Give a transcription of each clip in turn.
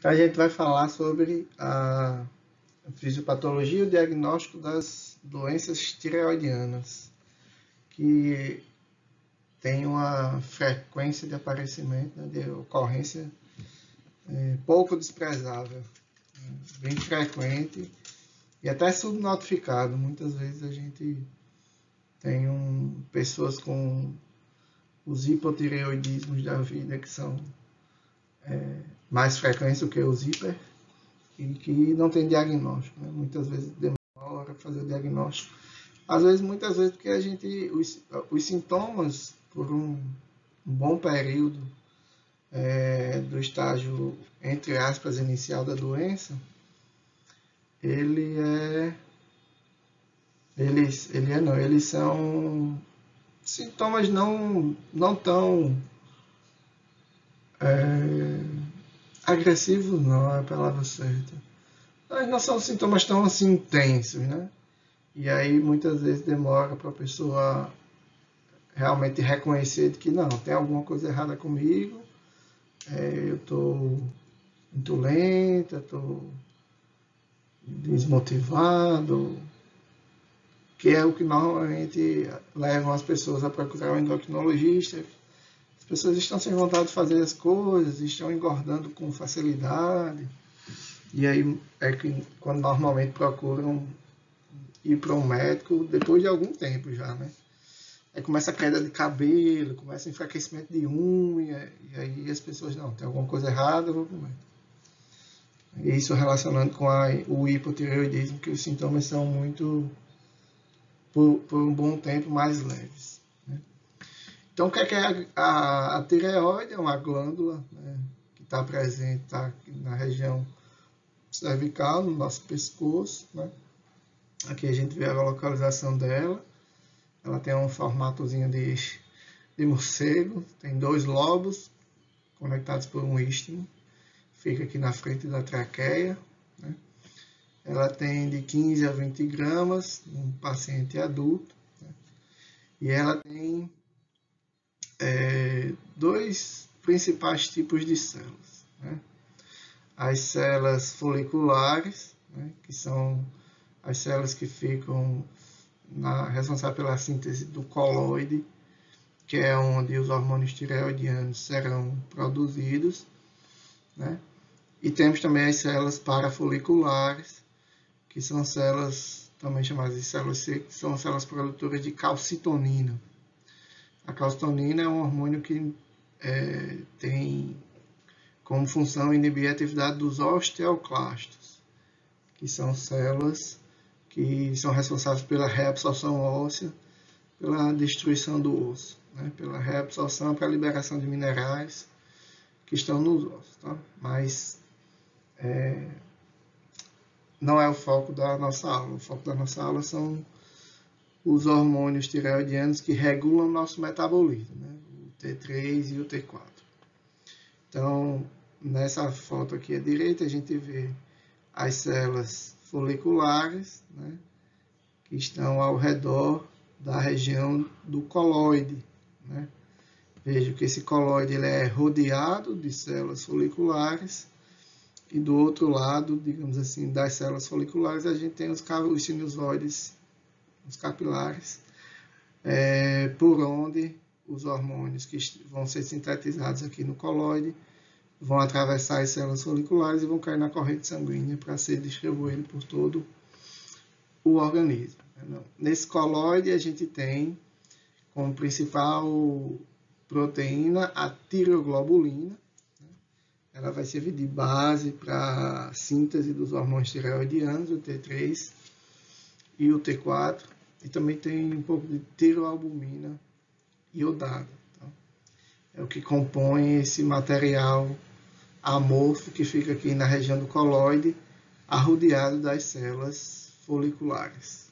A gente vai falar sobre a fisiopatologia e o diagnóstico das doenças tireoidianas, que tem uma frequência de aparecimento, né, de ocorrência pouco desprezável, bem frequente e até subnotificado. Muitas vezes a gente tem pessoas com os hipotireoidismos da vida que são mais frequentes do que os hiper e que não tem diagnóstico, né? Muitas vezes demora para fazer o diagnóstico. Às vezes, muitas vezes, porque os sintomas, por um bom período do estágio, entre aspas, inicial da doença, eles são sintomas não tão agressivos, não é a palavra certa. Mas não são sintomas tão assim intensos, né? E aí muitas vezes demora para a pessoa realmente reconhecer que não, tem alguma coisa errada comigo, eu estou muito lenta, estou desmotivado, que é o que normalmente leva as pessoas a procurar um endocrinologista. As pessoas estão sem vontade de fazer as coisas, estão engordando com facilidade, e aí é que quando normalmente procuram ir para um médico depois de algum tempo já, né? Aí começa a queda de cabelo, começa o enfraquecimento de unha, e aí as pessoas, não, tem alguma coisa errada, eu vou pro médico. E isso relacionando com o hipotireoidismo, que os sintomas são muito, por um bom tempo, mais leves. Né? Então, o que é a tireoide? É uma glândula, né, que está presente na região cervical, no nosso pescoço. Né? Aqui a gente vê a localização dela. Ela tem um formatozinho de morcego, tem 2 lobos conectados por um istmo, fica aqui na frente da traqueia. Né? Ela tem de 15 a 20 gramas num paciente adulto, né? E ela tem 2 principais tipos de células. Né? As células foliculares, né? Que são as células que ficam responsáveis pela síntese do coloide, que é onde os hormônios tireoidianos serão produzidos. Né? E temos também as células parafoliculares, que são células também chamadas de células C, que são células produtoras de calcitonina. A calcitonina é um hormônio que tem como função inibir a atividade dos osteoclastos, que são células que são responsáveis pela reabsorção óssea, pela destruição do osso, né? Pela reabsorção, pela liberação de minerais que estão nos ossos. Tá? Mas não é o foco da nossa aula. O foco da nossa aula são os hormônios tireoidianos que regulam o nosso metabolismo, né? O T3 e o T4. Então, nessa foto aqui à direita, a gente vê as células foliculares, né? Que estão ao redor da região do coloide. Né? Veja que esse coloide ele é rodeado de células foliculares e do outro lado, digamos assim, das células foliculares, a gente tem os sinusoides, os capilares, por onde os hormônios que vão ser sintetizados aqui no coloide vão atravessar as células foliculares e vão cair na corrente sanguínea para ser distribuído por todo o organismo. Nesse coloide a gente tem como principal proteína a tireoglobulina. Ela vai servir de base para a síntese dos hormônios tireoidianos, o T3 e o T4. E também tem um pouco de tireoalbumina iodada. Tá? É o que compõe esse material amorfo que fica aqui na região do coloide, arrodeado das células foliculares.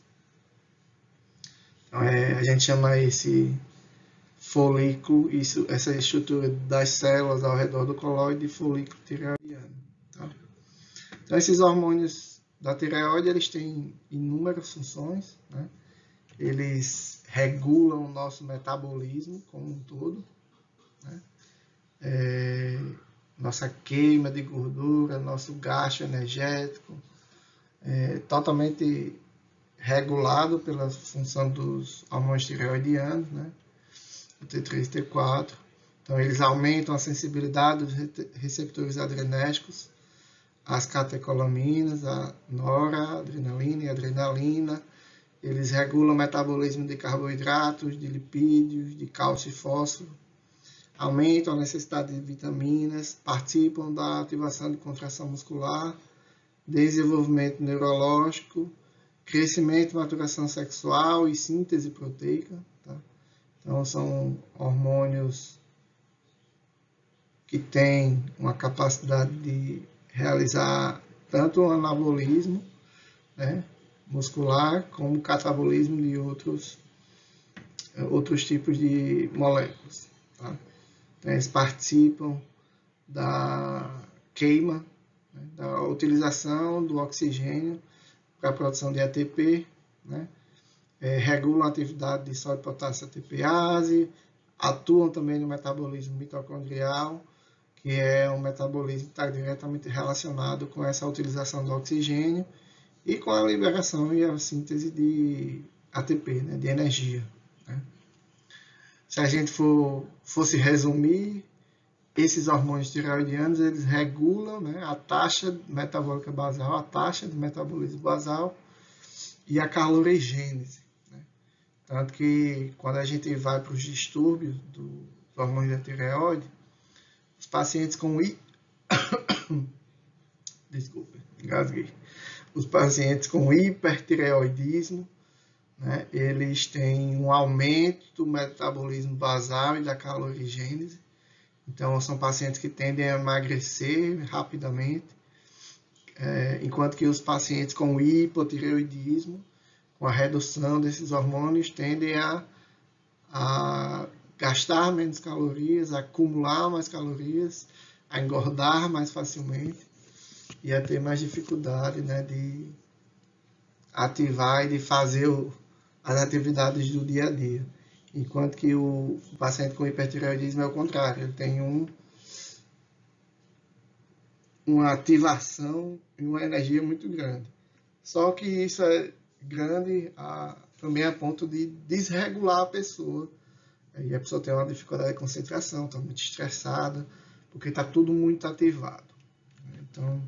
Então, a gente chama esse folículo, essa estrutura das células ao redor do coloide de folículo tireoidiano. Tá? Então, esses hormônios da tireoide, eles têm inúmeras funções, né? Eles regulam o nosso metabolismo como um todo, né? nossa queima de gordura, nosso gasto energético, totalmente regulado pela função dos hormônios tireoidianos, né? O T3 e T4. Então, eles aumentam a sensibilidade dos receptores adrenérgicos, as catecolaminas, a noradrenalina e adrenalina. Eles regulam o metabolismo de carboidratos, de lipídios, de cálcio e fósforo, aumentam a necessidade de vitaminas, participam da ativação de contração muscular, desenvolvimento neurológico, crescimento, maturação sexual e síntese proteica. Tá? Então, são hormônios que têm uma capacidade de realizar tanto o anabolismo, né, muscular, como o catabolismo de outros tipos de moléculas. Tá? Então, eles participam da queima, né, da utilização do oxigênio para a produção de ATP, né? Regulam a atividade de sódio, potássio, ATPase, atuam também no metabolismo mitocondrial, que é um metabolismo que está diretamente relacionado com essa utilização do oxigênio e com a liberação e a síntese de ATP, né, de energia. Né? Se a gente fosse resumir, esses hormônios tireoidianos, eles regulam, né, a taxa metabólica basal, a taxa de metabolismo basal e a calorigênese. Né? Tanto que quando a gente vai para os distúrbios dos hormônios da tireoide, os pacientes com Desculpa, engasguei. Os pacientes com hipertireoidismo, né, eles têm um aumento do metabolismo basal e da calorigênese. Então, são pacientes que tendem a emagrecer rapidamente, enquanto que os pacientes com hipotireoidismo, com a redução desses hormônios, tendem a gastar menos calorias, a acumular mais calorias, a engordar mais facilmente e a ter mais dificuldade, né, de ativar e de fazer as atividades do dia a dia. Enquanto que o paciente com hipertireoidismo é o contrário, ele tem uma ativação e uma energia muito grande. Só que isso é grande também a ponto de desregular a pessoa. E a pessoa tem uma dificuldade de concentração, está muito estressada, porque está tudo muito ativado. Então,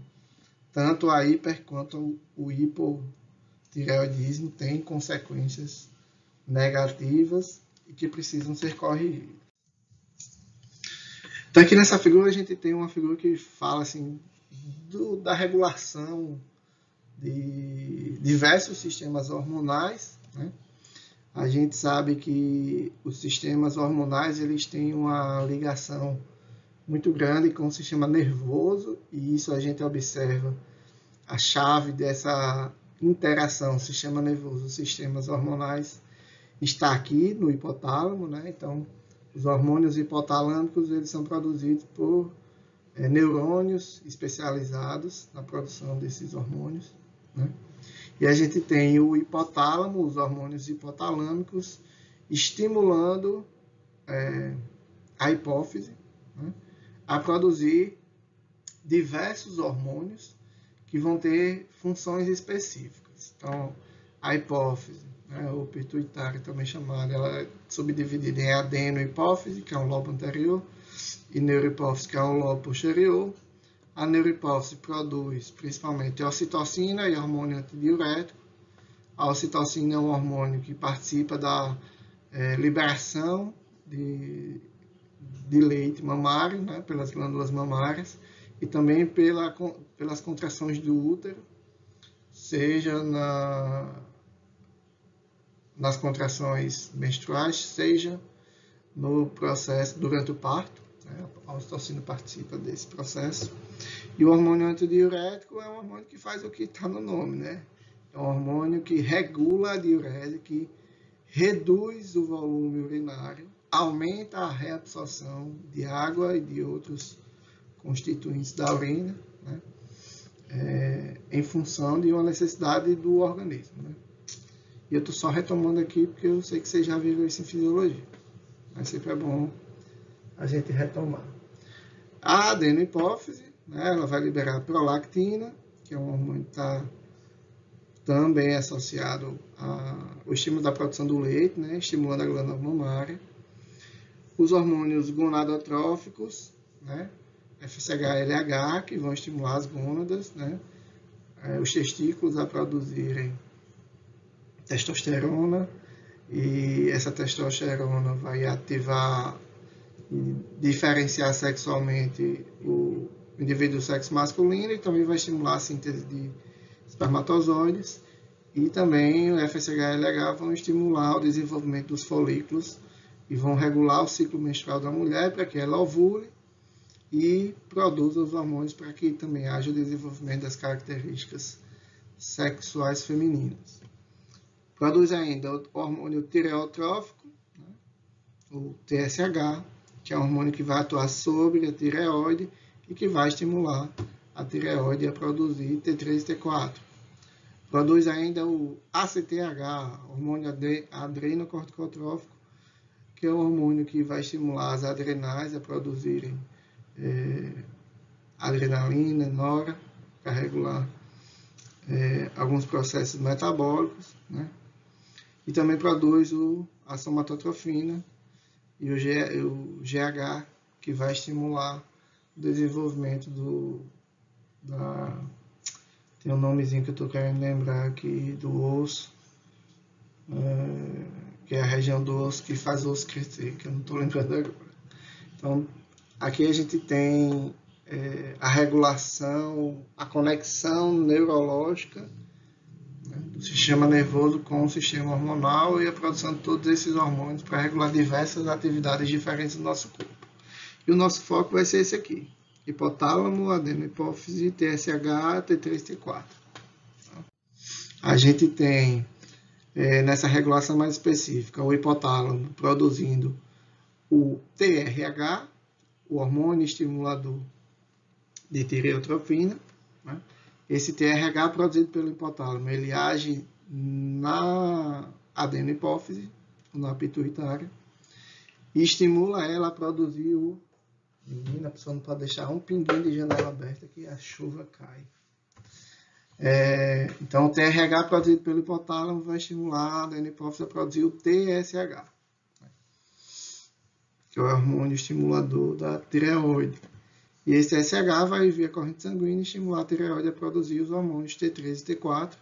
tanto a hiper quanto o hipotireoidismo têm consequências negativas e que precisam ser corrigidas. Então, aqui nessa figura, a gente tem uma figura que fala assim, da regulação de diversos sistemas hormonais. Né? A gente sabe que os sistemas hormonais eles têm uma ligação muito grande com o sistema nervoso, e isso a gente observa a chave dessa interação sistema nervoso, sistemas hormonais, está aqui no hipotálamo, né? Então, os hormônios hipotalâmicos eles são produzidos por neurônios especializados na produção desses hormônios, né? E a gente tem o hipotálamo, os hormônios hipotalâmicos, estimulando a hipófise, né, a produzir diversos hormônios que vão ter funções específicas. Então, a hipófise, né, ou pituitária também chamada, ela é subdividida em adenohipófise, que é um lobo anterior, e neurohipófise, que é um lobo posterior. A neurohipófise produz principalmente ocitocina e hormônio antidiurético. A ocitocina é um hormônio que participa da liberação de leite mamário, né, pelas glândulas mamárias, e também pelas contrações do útero, seja nas contrações menstruais, seja no processo durante o parto. A ocitocina participa desse processo. E o hormônio antidiurético é um hormônio que faz o que está no nome, né? É um hormônio que regula a diurese, que reduz o volume urinário, aumenta a reabsorção de água e de outros constituintes da urina, né? Em função de uma necessidade do organismo, né? E eu estou só retomando aqui porque eu sei que vocês já viram isso em fisiologia, mas sempre é bom a gente retomar. A adenohipófise, né, ela vai liberar a prolactina, que é um hormônio que está também associado ao estímulo da produção do leite, né, estimulando a glândula mamária. Os hormônios gonadotróficos, né, FSH e LH, que vão estimular as gônadas, né, os testículos a produzirem testosterona, e essa testosterona vai ativar e diferenciar sexualmente o indivíduo do sexo masculino, e também vai estimular a síntese de espermatozoides, e também o FSH e LH vão estimular o desenvolvimento dos folículos e vão regular o ciclo menstrual da mulher para que ela ovule e produza os hormônios para que também haja o desenvolvimento das características sexuais femininas. Produz ainda o hormônio tireotrófico, né, o TSH, que é um hormônio que vai atuar sobre a tireoide e que vai estimular a tireoide a produzir T3 e T4. Produz ainda o ACTH, hormônio adrenocorticotrófico, que é um hormônio que vai estimular as adrenais a produzirem adrenalina, nora, para regular alguns processos metabólicos, né? E também produz a somatotrofina e o GH, que vai estimular o desenvolvimento tem um nomezinho que eu estou querendo lembrar aqui, do osso, que é a região do osso que faz o osso crescer, que eu não estou lembrando agora. Então, aqui a gente tem a regulação, a conexão neurológica, né, do sistema nervoso com o sistema hormonal e a produção de todos esses hormônios para regular diversas atividades diferentes do nosso corpo. E o nosso foco vai ser esse aqui: hipotálamo, adenohipófise, TSH, T3, T4. A gente tem, nessa regulação mais específica, o hipotálamo produzindo o TRH, o hormônio estimulador de tireotrofina, né? Esse TRH produzido pelo hipotálamo, ele age na adenohipófise, na pituitária, e estimula ela a produzir o... Menina, a pessoa não pode deixar um pinguinho de janela aberta que a chuva cai. Então, o TRH produzido pelo hipotálamo vai estimular a adenohipófise a produzir o TSH, que é o hormônio estimulador da tireoide. E esse TSH vai via corrente sanguínea estimular a tireoide a produzir os hormônios T3 e T4.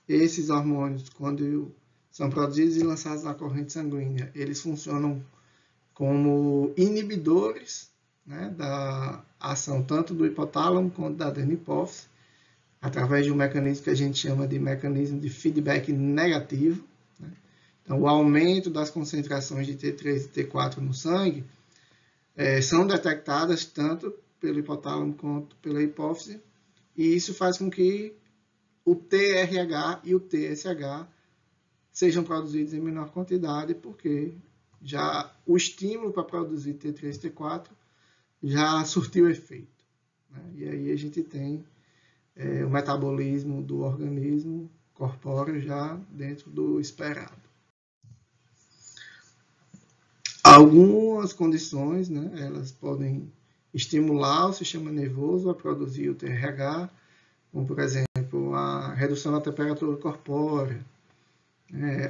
Esses hormônios, quando são produzidos e lançados na corrente sanguínea, eles funcionam como inibidores, né, da ação tanto do hipotálamo quanto da adenohipófise, através de um mecanismo que a gente chama de mecanismo de feedback negativo, né? Então, o aumento das concentrações de T3 e T4 no sangue são detectadas tanto pelo hipotálamo quanto pela hipófise, e isso faz com que o TRH e o TSH sejam produzidos em menor quantidade, porque já o estímulo para produzir T3 e T4 já surtiu efeito, né? E aí a gente tem o metabolismo do organismo corpóreo já dentro do esperado. Algumas condições, né, elas podem estimular o sistema nervoso a produzir o TRH, como por exemplo a redução da temperatura corpórea,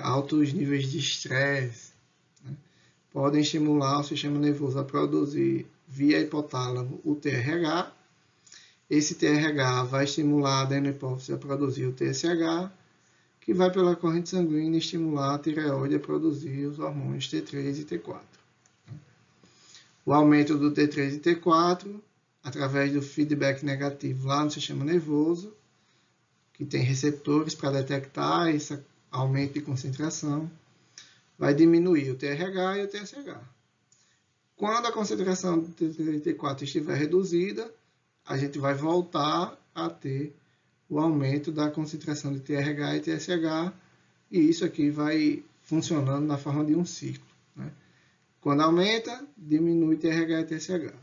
altos níveis de estresse, né, podem estimular o sistema nervoso a produzir via hipotálamo o TRH. Esse TRH vai estimular a adenohipófise a produzir o TSH, que vai pela corrente sanguínea estimular a tireoide a produzir os hormônios T3 e T4. O aumento do T3 e T4, através do feedback negativo lá no sistema nervoso, que tem receptores para detectar esse aumento de concentração, vai diminuir o TRH e o TSH. Quando a concentração do T3 e T4 estiver reduzida, a gente vai voltar a ter o aumento da concentração de TRH e TSH, e isso aqui vai funcionando na forma de um ciclo, né? Quando aumenta, diminui TRH e TSH.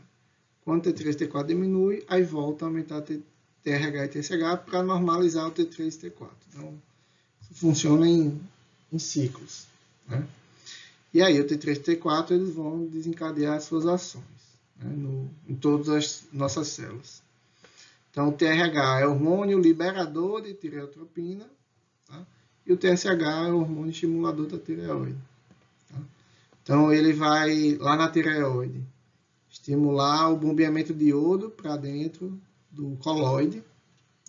Quando T3 e T4 diminui, aí volta a aumentar TRH e TSH para normalizar o T3 e T4. Então, isso funciona em ciclos, né? E aí o T3 e T4 eles vão desencadear as suas ações, né, em todas as nossas células. Então, o TRH é o hormônio liberador de tireotropina, tá? E o TSH é o hormônio estimulador da tireoide. Tá? Então, ele vai lá na tireoide estimular o bombeamento de iodo para dentro do coloide,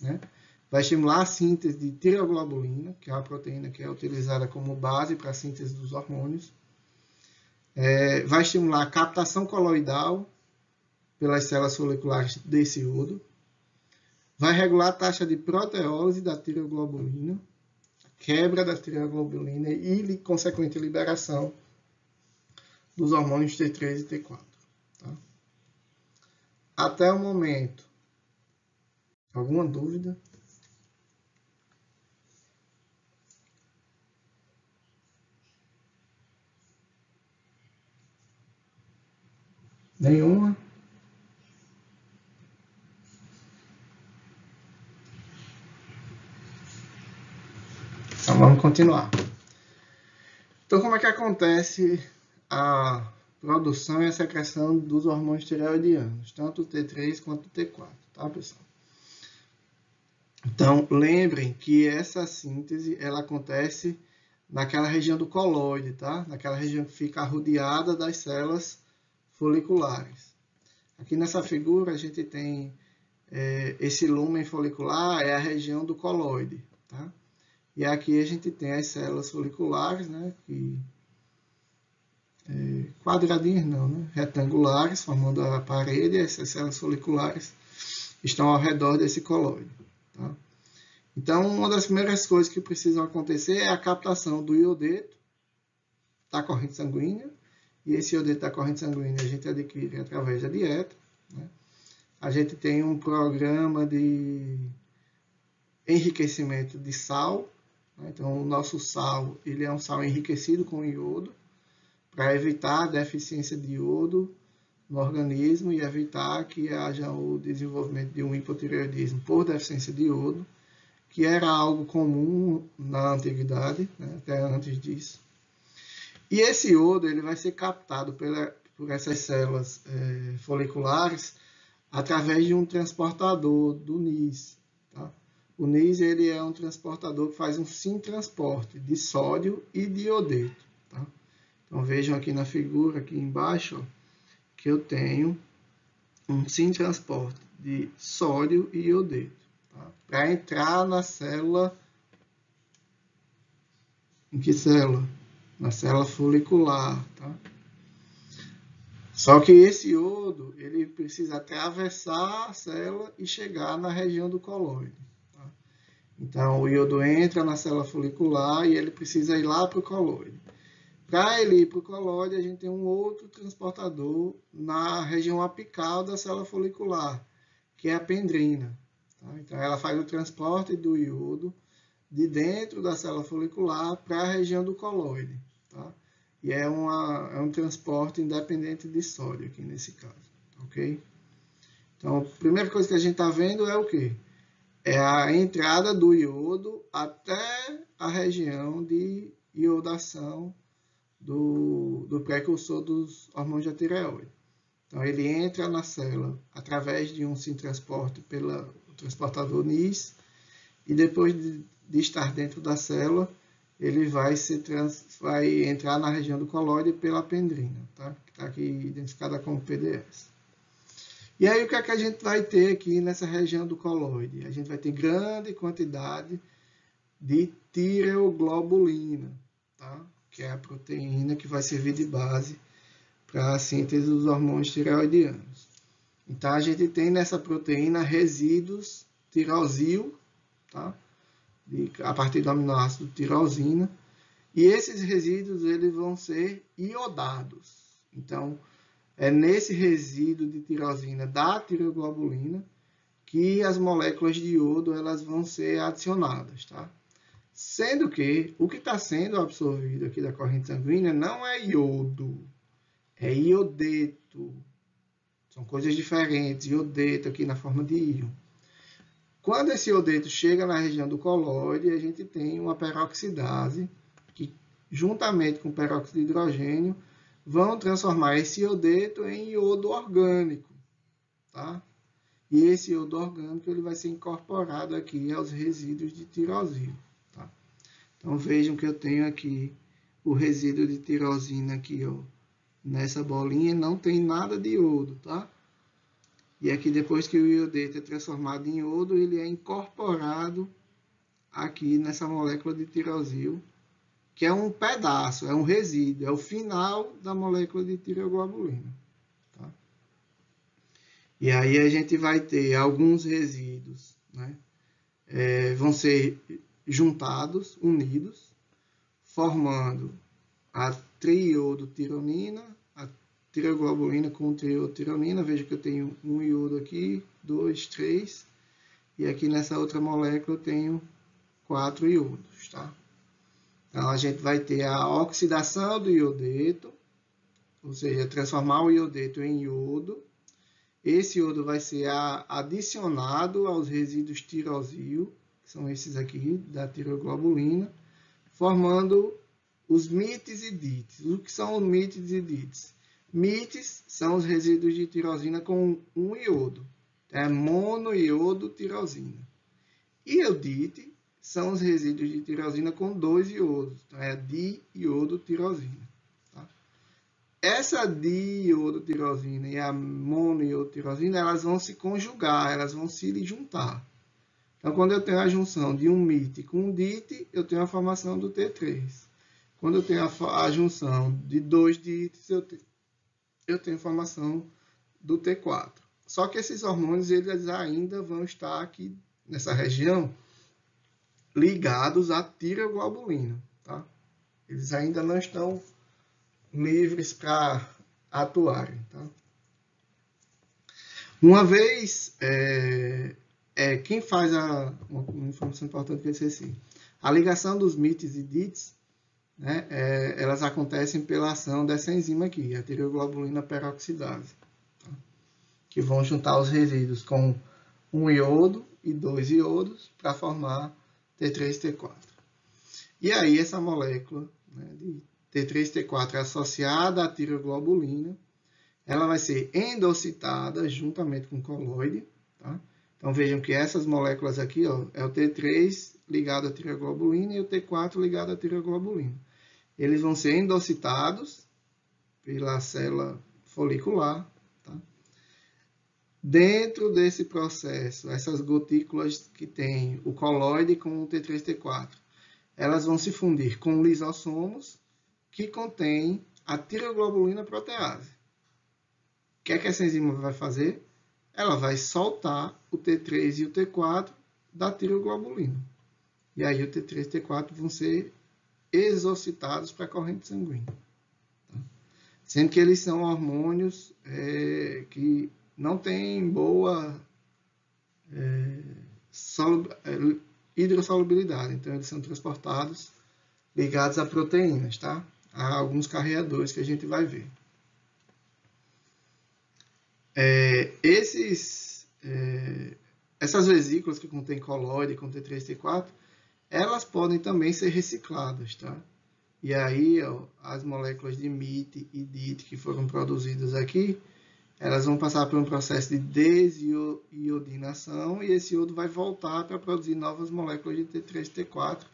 né? Vai estimular a síntese de tireoglobulina, que é a proteína que é utilizada como base para a síntese dos hormônios. Vai estimular a captação coloidal pelas células foliculares desse iodo. Vai regular a taxa de proteólise da tireoglobulina, quebra da tireoglobulina e consequente liberação dos hormônios T3 e T4. Tá? Até o momento, alguma dúvida? Nenhuma? Então vamos continuar. Então, como é que acontece a produção e a secreção dos hormônios tireoidianos, tanto o T3 quanto o T4, tá, pessoal? Então, lembrem que essa síntese, ela acontece naquela região do coloide, tá? Naquela região que fica rodeada das células foliculares. Aqui nessa figura a gente tem esse lúmen folicular, é a região do coloide, tá? E aqui a gente tem as células foliculares, né? Quadradinhas não, né? Retangulares, formando a parede, e essas células foliculares estão ao redor desse coloide. Tá? Então, uma das primeiras coisas que precisam acontecer é a captação do iodeto da corrente sanguínea, e esse iodeto da corrente sanguínea a gente adquire através da dieta. Né? A gente tem um programa de enriquecimento de sal, né? Então o nosso sal ele é um sal enriquecido com iodo, para evitar a deficiência de iodo no organismo e evitar que haja o desenvolvimento de um hipotireoidismo por deficiência de iodo, que era algo comum na antiguidade, né, até antes disso. E esse iodo ele vai ser captado por essas células foliculares através de um transportador do NIS. Tá? O NIS ele é um transportador que faz um sintransporte de sódio e de iodeto. Tá? Então vejam aqui na figura, aqui embaixo, ó, que eu tenho um sintransporte de sódio e iodeto. Tá? Para entrar na célula. Em que célula? Na célula folicular. Tá? Só que esse iodo ele precisa atravessar a célula e chegar na região do coloide. Tá? Então o iodo entra na célula folicular e ele precisa ir lá para o coloide. Para ele ir para o coloide, a gente tem um outro transportador na região apical da célula folicular, que é a pendrina. Tá? Então, ela faz o transporte do iodo de dentro da célula folicular para a região do coloide. Tá? E é um transporte independente de sódio aqui nesse caso. Ok? Então, a primeira coisa que a gente está vendo é o quê? É a entrada do iodo até a região de iodação do precursor dos hormônios da tireoide. Então, ele entra na célula através de um sintransporte pelo transportador NIS e depois de estar dentro da célula, ele vai entrar na região do coloide pela pendrina, tá? Que está aqui identificada como PDS. E aí, o que é que a gente vai ter aqui nessa região do coloide? A gente vai ter grande quantidade de tireoglobulina, tá? Que é a proteína que vai servir de base para a síntese dos hormônios tireoidianos. Então, a gente tem nessa proteína resíduos tirosil, tá? A partir do aminoácido tirosina, e esses resíduos eles vão ser iodados. Então, é nesse resíduo de tirosina da tireoglobulina que as moléculas de iodo elas vão ser adicionadas, tá? Sendo que o que está sendo absorvido aqui da corrente sanguínea não é iodo, é iodeto. São coisas diferentes. Iodeto aqui na forma de íon. Quando esse iodeto chega na região do coloide, a gente tem uma peroxidase que, juntamente com o peróxido de hidrogênio, vão transformar esse iodeto em iodo orgânico, tá? E esse iodo orgânico ele vai ser incorporado aqui aos resíduos de tirosilo, tá? Então vejam que eu tenho aqui o resíduo de tirosina aqui, ó, nessa bolinha, não tem nada de iodo, tá? E aqui depois que o iodeto é transformado em iodo, ele é incorporado aqui nessa molécula de tirosilo, que é um pedaço, é um resíduo, é o final da molécula de tireoglobulina. Tá? E aí a gente vai ter alguns resíduos, né? Vão ser juntados, unidos, formando a triiodotironina, a tireoglobulina com triiodotironina. Veja que eu tenho um iodo aqui, 2, 3, e aqui nessa outra molécula eu tenho 4 iodos, tá? Então, a gente vai ter a oxidação do iodeto, ou seja, transformar o iodeto em iodo. Esse iodo vai ser adicionado aos resíduos tirosilo, que são esses aqui, da tireoglobulina, formando os mites e dites. O que são os mites e dites? Mites são os resíduos de tirosina com um iodo, é monoiodo-tirosina. Iodite são os resíduos de tirosina com 2 iodos, então é a diiodotirosina. Tá? Essa diiodotirosina e a monoiodotirosina, elas vão se conjugar, elas vão se juntar. Então, quando eu tenho a junção de um MIT com um DIT, eu tenho a formação do T3. Quando eu tenho a junção de 2 DITs, eu tenho a formação do T4. Só que esses hormônios, eles ainda vão estar aqui nessa região, ligados à tireoglobulina, tá? Eles ainda não estão livres para atuarem, tá? Uma vez, quem faz uma informação importante que eu esqueci, a ligação dos MITs e DITs, né, elas acontecem pela ação dessa enzima aqui, a tireoglobulina peroxidase, tá? Que vão juntar os resíduos com um iodo e 2 iodos para formar T3, T4. E aí essa molécula, né, de T3, T4 associada à tireoglobulina, ela vai ser endocitada juntamente com o coloide. Tá? Então vejam que essas moléculas aqui, ó, é o T3 ligado à tireoglobulina e o T4 ligado à tireoglobulina. Eles vão ser endocitados pela célula folicular. Tá? Dentro desse processo, essas gotículas que tem o coloide com o T3, T4, elas vão se fundir com lisossomos que contêm a tireoglobulina protease. O que é que essa enzima vai fazer? Ela vai soltar o T3 e o T4 da tireoglobulina. E aí o T3 e o T4 vão ser exocitados para a corrente sanguínea. Sendo que eles são hormônios que não têm boa hidrossolubilidade. Então, eles são transportados ligados a proteínas, tá? Há alguns carreadores que a gente vai ver. Essas vesículas que contêm coloide, com T3 e T4, elas podem também ser recicladas, tá? E aí, ó, as moléculas de MIT e DIT que foram produzidas aqui, elas vão passar por um processo de desiodinação e esse iodo vai voltar para produzir novas moléculas de T3 e T4,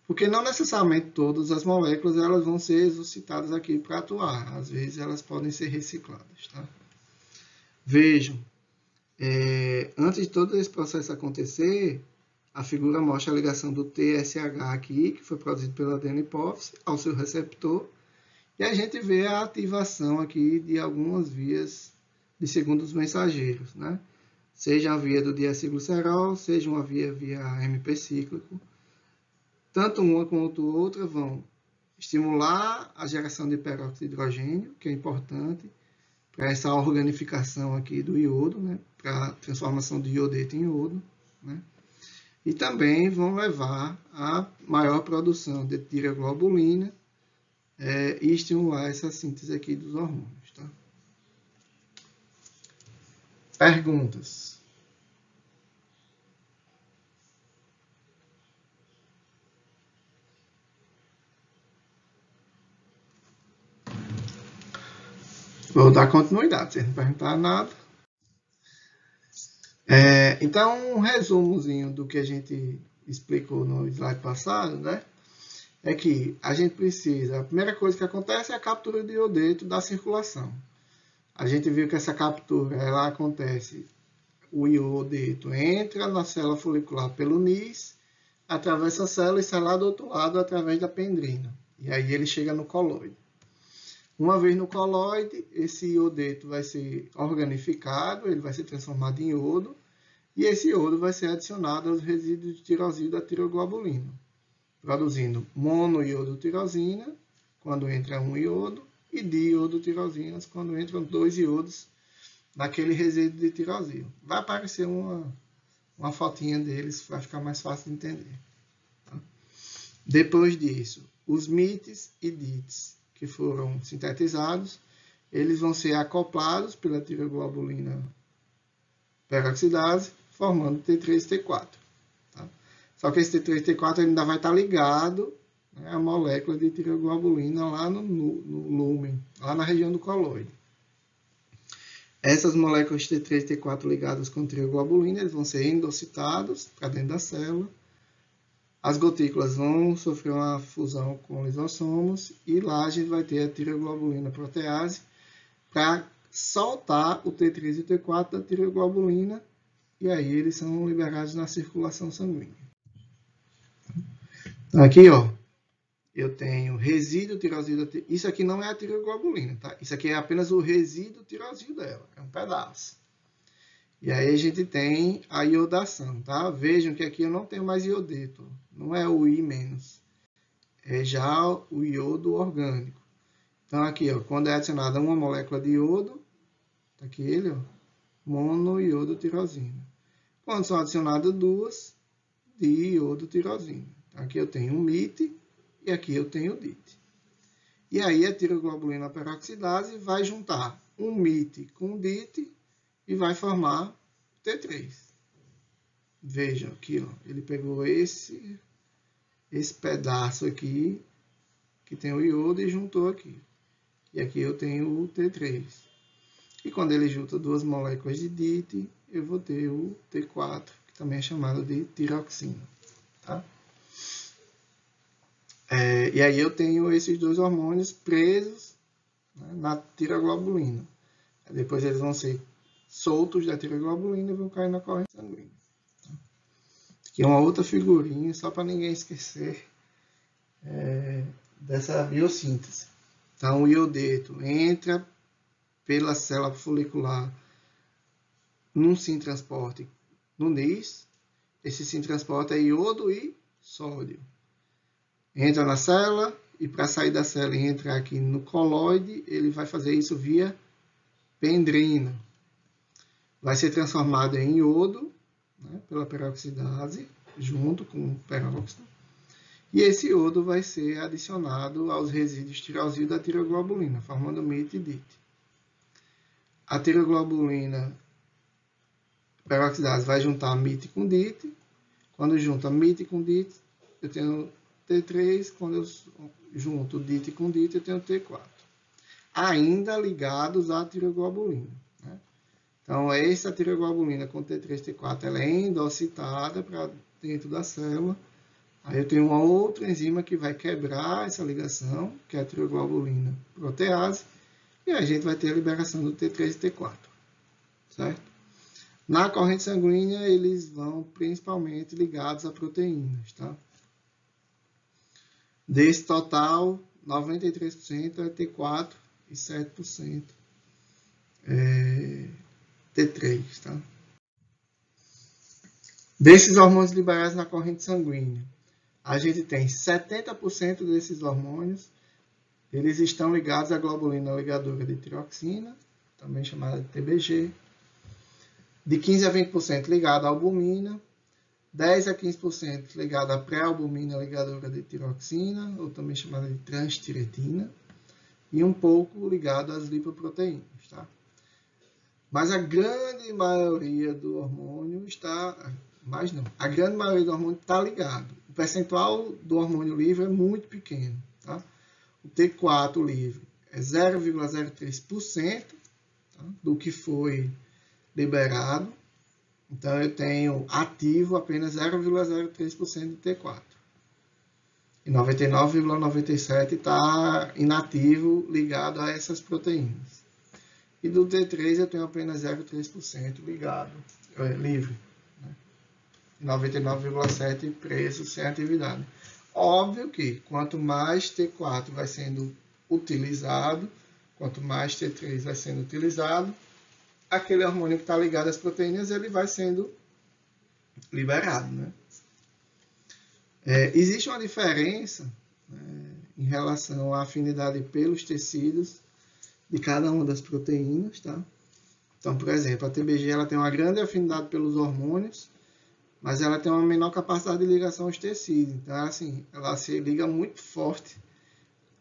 porque não necessariamente todas as moléculas elas vão ser exocitadas aqui para atuar. Às vezes elas podem ser recicladas, tá? Vejam, antes de todo esse processo acontecer, a figura mostra a ligação do TSH aqui, que foi produzido pela adeno-hipófise, ao seu receptor, e a gente vê a ativação aqui de algumas vias de segundos mensageiros, né? Seja a via do diacilglicerol, seja uma via MP cíclico. Tanto uma quanto outra vão estimular a geração de peróxido de hidrogênio, que é importante para essa organificação aqui do iodo, né? Para a transformação do iodeto em iodo, né? E também vão levar a maior produção de tireoglobulina e estimular essa síntese aqui dos hormônios. Tá? Perguntas? Vou dar continuidade, sem perguntar nada. Então, um resumozinho do que a gente explicou no slide passado, né? É que a gente precisa, a primeira coisa que acontece é a captura de iodeto da circulação. A gente viu que essa captura, ela acontece, o iodeto entra na célula folicular pelo NIS, atravessa a célula e sai lá do outro lado através da pendrina. E aí ele chega no coloide. Uma vez no coloide, esse iodeto vai ser organificado, ele vai ser transformado em iodo, e esse iodo vai ser adicionado aos resíduos de tirosina da tiroglobulina, produzindo monoiodotirosina, quando entra um iodo, e diiodotirosinas, quando entram 2 iodos naquele resíduo de tirosina. Vai aparecer uma fotinha deles, vai ficar mais fácil de entender. Tá? Depois disso, os MITs e DITs que foram sintetizados, eles vão ser acoplados pela tiroglobulina peroxidase, formando T3 e T4. Tá? Só que esse T3 e T4 ainda vai estar ligado, né, à molécula de tiroglobulina lá no lúmen, lá na região do coloide. Essas moléculas T3 e T4 ligadas com tiroglobulina, eles vão ser endocitados para dentro da célula. As gotículas vão sofrer uma fusão com lisossomos e lá a gente vai ter a tiroglobulina protease para soltar o T3 e o T4 da tiroglobulina e aí eles são liberados na circulação sanguínea. Então, aqui, ó, eu tenho resíduo tirosídeo. Isso aqui não é a tiroglobulina, tá? Isso aqui é apenas o resíduo tirosídeo dela, é um pedaço. E aí a gente tem a iodação, tá? Vejam que aqui eu não tenho mais iodeto, não é o I-, é já o iodo orgânico. Então aqui, ó, quando é adicionada uma molécula de iodo, tá aqui ele, ó, monoiodotirosina. Quando são adicionadas duas, diiodotirosina. Então, aqui eu tenho um MIT e aqui eu tenho o DIT. E aí a tiroglobulina peroxidase vai juntar um MIT com um DIT e vai formar T3. Vejam aqui, ó, ele pegou esse pedaço aqui, que tem o iodo, e juntou aqui. E aqui eu tenho o T3. E quando ele junta duas moléculas de DIT, eu vou ter o T4, que também é chamado de tiroxina. Tá? E aí eu tenho esses dois hormônios presos, né, na tiroglobulina. Depois eles vão ser soltos da tiroglobulina e vão cair na corrente sanguínea. Aqui é uma outra figurinha, só para ninguém esquecer dessa biossíntese. Então, o iodeto entra pela célula folicular num sintransporte no NIS. Esse sintransporte é iodo e sódio. Entra na célula e para sair da célula e entrar aqui no coloide, ele vai fazer isso via pendrina. Vai ser transformado em iodo, né, pela peroxidase, junto com o peróxido. E esse iodo vai ser adicionado aos resíduos tirosídeos da tiroglobulina, formando MIT e DIT. A tiroglobulina peroxidase vai juntar MIT com DIT. Quando junta MIT com DIT, eu tenho T3. Quando eu junto DIT com DIT, eu tenho T4. Ainda ligados à tiroglobulina. Né? Então, essa tiroglobulina com T3 e T4, ela é endocitada para dentro da célula. Aí eu tenho uma outra enzima que vai quebrar essa ligação, que é a tiroglobulina protease, e a gente vai ter a liberação do T3 e T4. Certo? Na corrente sanguínea, eles vão principalmente ligados a proteínas. Tá? Desse total, 93% é T4 e 7% é T3. Tá? Desses hormônios liberados na corrente sanguínea, a gente tem 70% desses hormônios, eles estão ligados à globulina ligadora de tiroxina, também chamada de TBG, de 15 a 20% ligado à albumina, 10 a 15% ligado à pré-albumina ligadora de tiroxina, ou também chamada de transtiretina, e um pouco ligado às lipoproteínas. Tá? Mas a grande maioria do hormônio está... Mas não, a grande maioria do hormônio está ligado. O percentual do hormônio livre é muito pequeno. Tá? O T4 livre é 0,03%, tá, do que foi liberado. Então, eu tenho ativo apenas 0,03% de T4. E 99,97% está inativo ligado a essas proteínas. E do T3 eu tenho apenas 0,3% ligado, livre. Né? 99,7% preso sem atividade. Óbvio que quanto mais T4 vai sendo utilizado, quanto mais T3 vai sendo utilizado, aquele hormônio que está ligado às proteínas, ele vai sendo liberado, né? Existe uma diferença, né, em relação à afinidade pelos tecidos de cada uma das proteínas, tá? Então, por exemplo, a TBG ela tem uma grande afinidade pelos hormônios, mas ela tem uma menor capacidade de ligação aos tecidos. Então, assim, ela se liga muito forte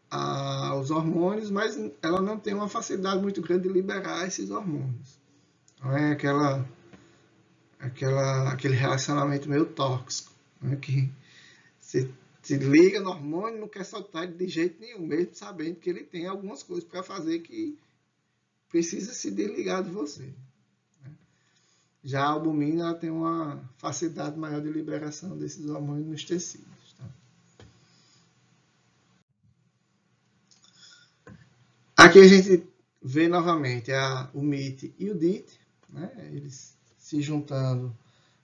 aos hormônios, mas ela não tem uma facilidade muito grande de liberar esses hormônios. Não é aquele relacionamento meio tóxico, né? Que você se liga no hormônio e não quer soltar de jeito nenhum, mesmo sabendo que ele tem algumas coisas para fazer que precisa se desligar de você. Né? Já a albumina ela tem uma facilidade maior de liberação desses hormônios nos tecidos. Tá? Aqui a gente vê novamente o MIT e o DIT, né? Eles se juntando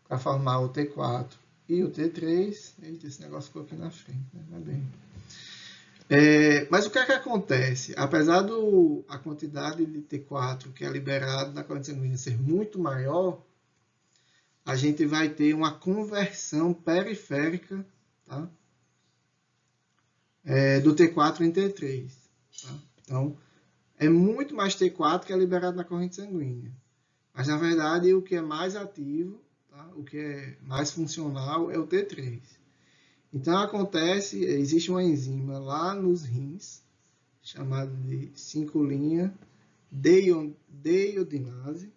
para formar o T4 e o T3. Eita, esse negócio ficou aqui na frente, né? Mas bem. Mas o que é que acontece? Apesar a quantidade de T4 que é liberado na corrente sanguínea ser muito maior, a gente vai ter uma conversão periférica, tá? Do T4 em T3. Tá? Então, é muito mais T4 que é liberado na corrente sanguínea. Mas, na verdade, o que é mais ativo, tá? O que é mais funcional é o T3. Então, existe uma enzima lá nos rins, chamada de 5' deiodinase,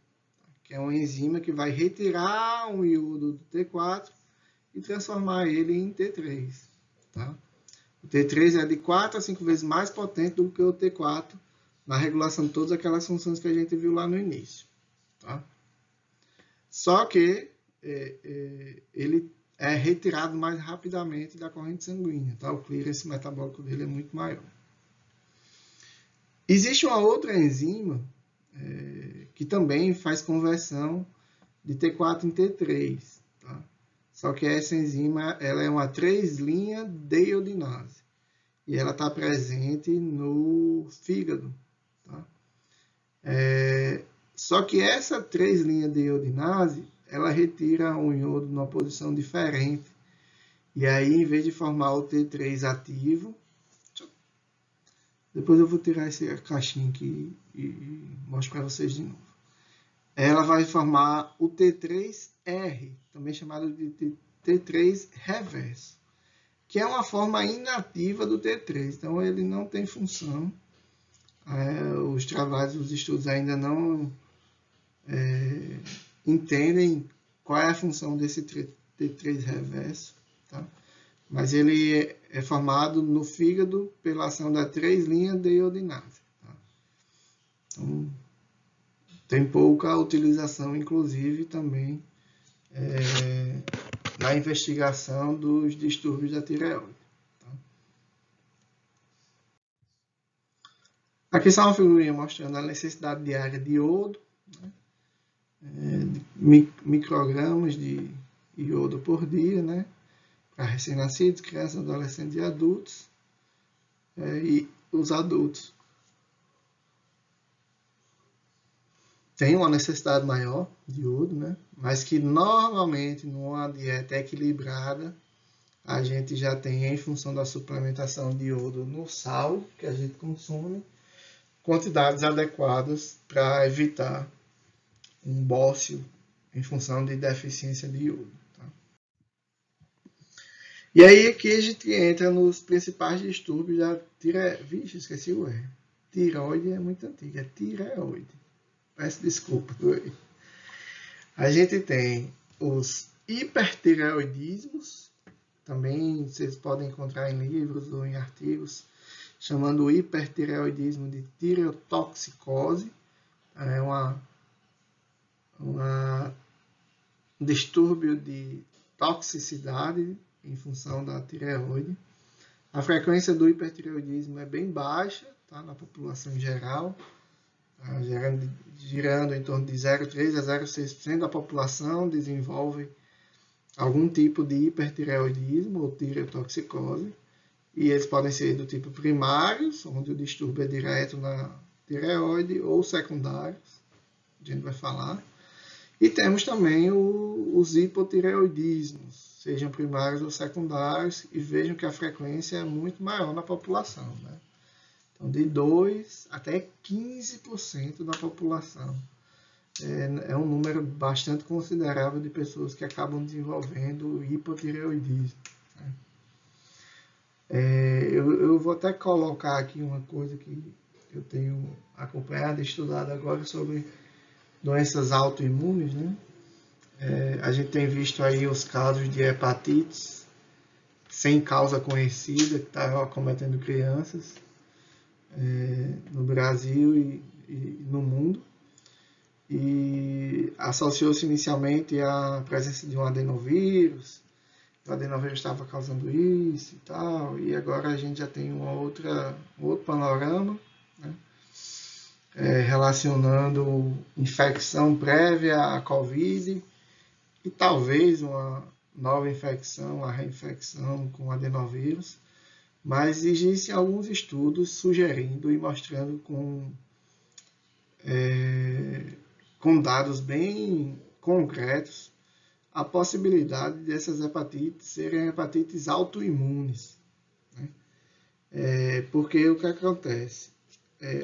que é uma enzima que vai retirar um iodo do T4 e transformar ele em T3. Tá? O T3 é de 4 a 5 vezes mais potente do que o T4 na regulação de todas aquelas funções que a gente viu lá no início. Tá? Só que ele é retirado mais rapidamente da corrente sanguínea. Tá? O clearance metabólico dele é muito maior. Existe uma outra enzima que também faz conversão de T4 em T3. Tá? Só que essa enzima ela é uma 3' deiodinase. E ela está presente no fígado. Tá? Só que essa 3' deiodinase, ela retira um iodo numa posição diferente. E aí, em vez de formar o T3 ativo, depois eu vou tirar essa caixinha aqui e mostro para vocês de novo. Ela vai formar o T3R, também chamado de T3 reverso, que é uma forma inativa do T3. Então, ele não tem função. Os trabalhos, os estudos ainda não entendem qual é a função desse T3 reverso, tá? Mas ele é formado no fígado pela ação da 3' deiodinase. Tá? Então, tem pouca utilização, inclusive, também na investigação dos distúrbios da tireoide. Tá? Aqui está uma figurinha mostrando a necessidade diária de iodo, né? Microgramas de iodo por dia, né? Para recém-nascidos, crianças, adolescentes e adultos, e os adultos têm uma necessidade maior de iodo, né? Mas que normalmente numa dieta equilibrada a gente já tem, em função da suplementação de iodo no sal que a gente consome, quantidades adequadas para evitar um bócio em função de deficiência de iodo. Tá? E aí aqui a gente entra nos principais distúrbios da tireoide. Vixe, esqueci o R. Tireoide é muito antiga, é tireoide. Peço desculpa. A gente tem os hipertireoidismos, também vocês podem encontrar em livros ou em artigos, chamando o hipertireoidismo de tireotoxicose. É um distúrbio de toxicidade em função da tireoide. A frequência do hipertireoidismo é bem baixa, tá, na população em geral, girando em torno de 0,3 a 0,6% da população desenvolve algum tipo de hipertireoidismo ou tireotoxicose, e eles podem ser do tipo primários, onde o distúrbio é direto na tireoide, ou secundários, a gente vai falar. E temos também os hipotireoidismos, sejam primários ou secundários, e vejam que a frequência é muito maior na população, né? Então, de 2 até 15% da população. É um número bastante considerável de pessoas que acabam desenvolvendo hipotireoidismo, né? Eu vou até colocar aqui uma coisa que eu tenho acompanhado e estudado agora sobre doenças autoimunes, né? A gente tem visto aí os casos de hepatites sem causa conhecida que está acometendo crianças no Brasil e no mundo. E associou-se inicialmente à presença de um adenovírus, o adenovírus estava causando isso e tal, e agora a gente já tem um outro panorama, né? Relacionando infecção prévia à Covid e talvez uma nova infecção, a reinfecção com adenovírus, mas existem alguns estudos sugerindo e mostrando com dados bem concretos a possibilidade dessas hepatites serem hepatites autoimunes, né? Porque o que acontece?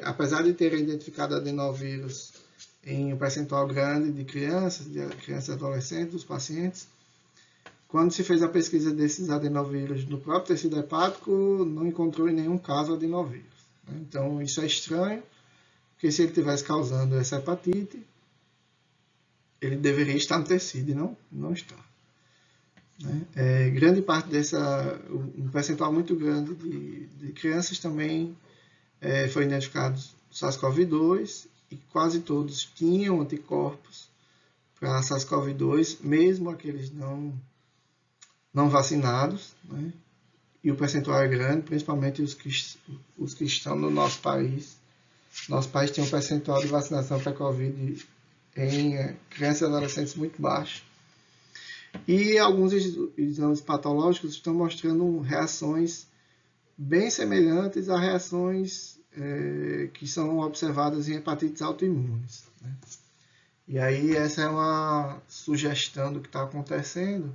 Apesar de terem identificado adenovírus em um percentual grande de crianças e adolescentes, dos pacientes, quando se fez a pesquisa desses adenovírus no próprio tecido hepático, não encontrou em nenhum caso adenovírus, né? Então, isso é estranho, porque se ele estivesse causando essa hepatite, ele deveria estar no tecido e não está, né? Grande parte um percentual muito grande de crianças também foi identificado SARS-CoV-2 e quase todos tinham anticorpos para SARS-CoV-2, mesmo aqueles não vacinados, né? E o percentual é grande, principalmente os que estão no nosso país. Nosso país tem um percentual de vacinação para Covid em crianças e adolescentes muito baixo. E alguns exames patológicos estão mostrando reações bem semelhantes a reações que são observadas em hepatites autoimunes, né? E aí essa é uma sugestão do que está acontecendo.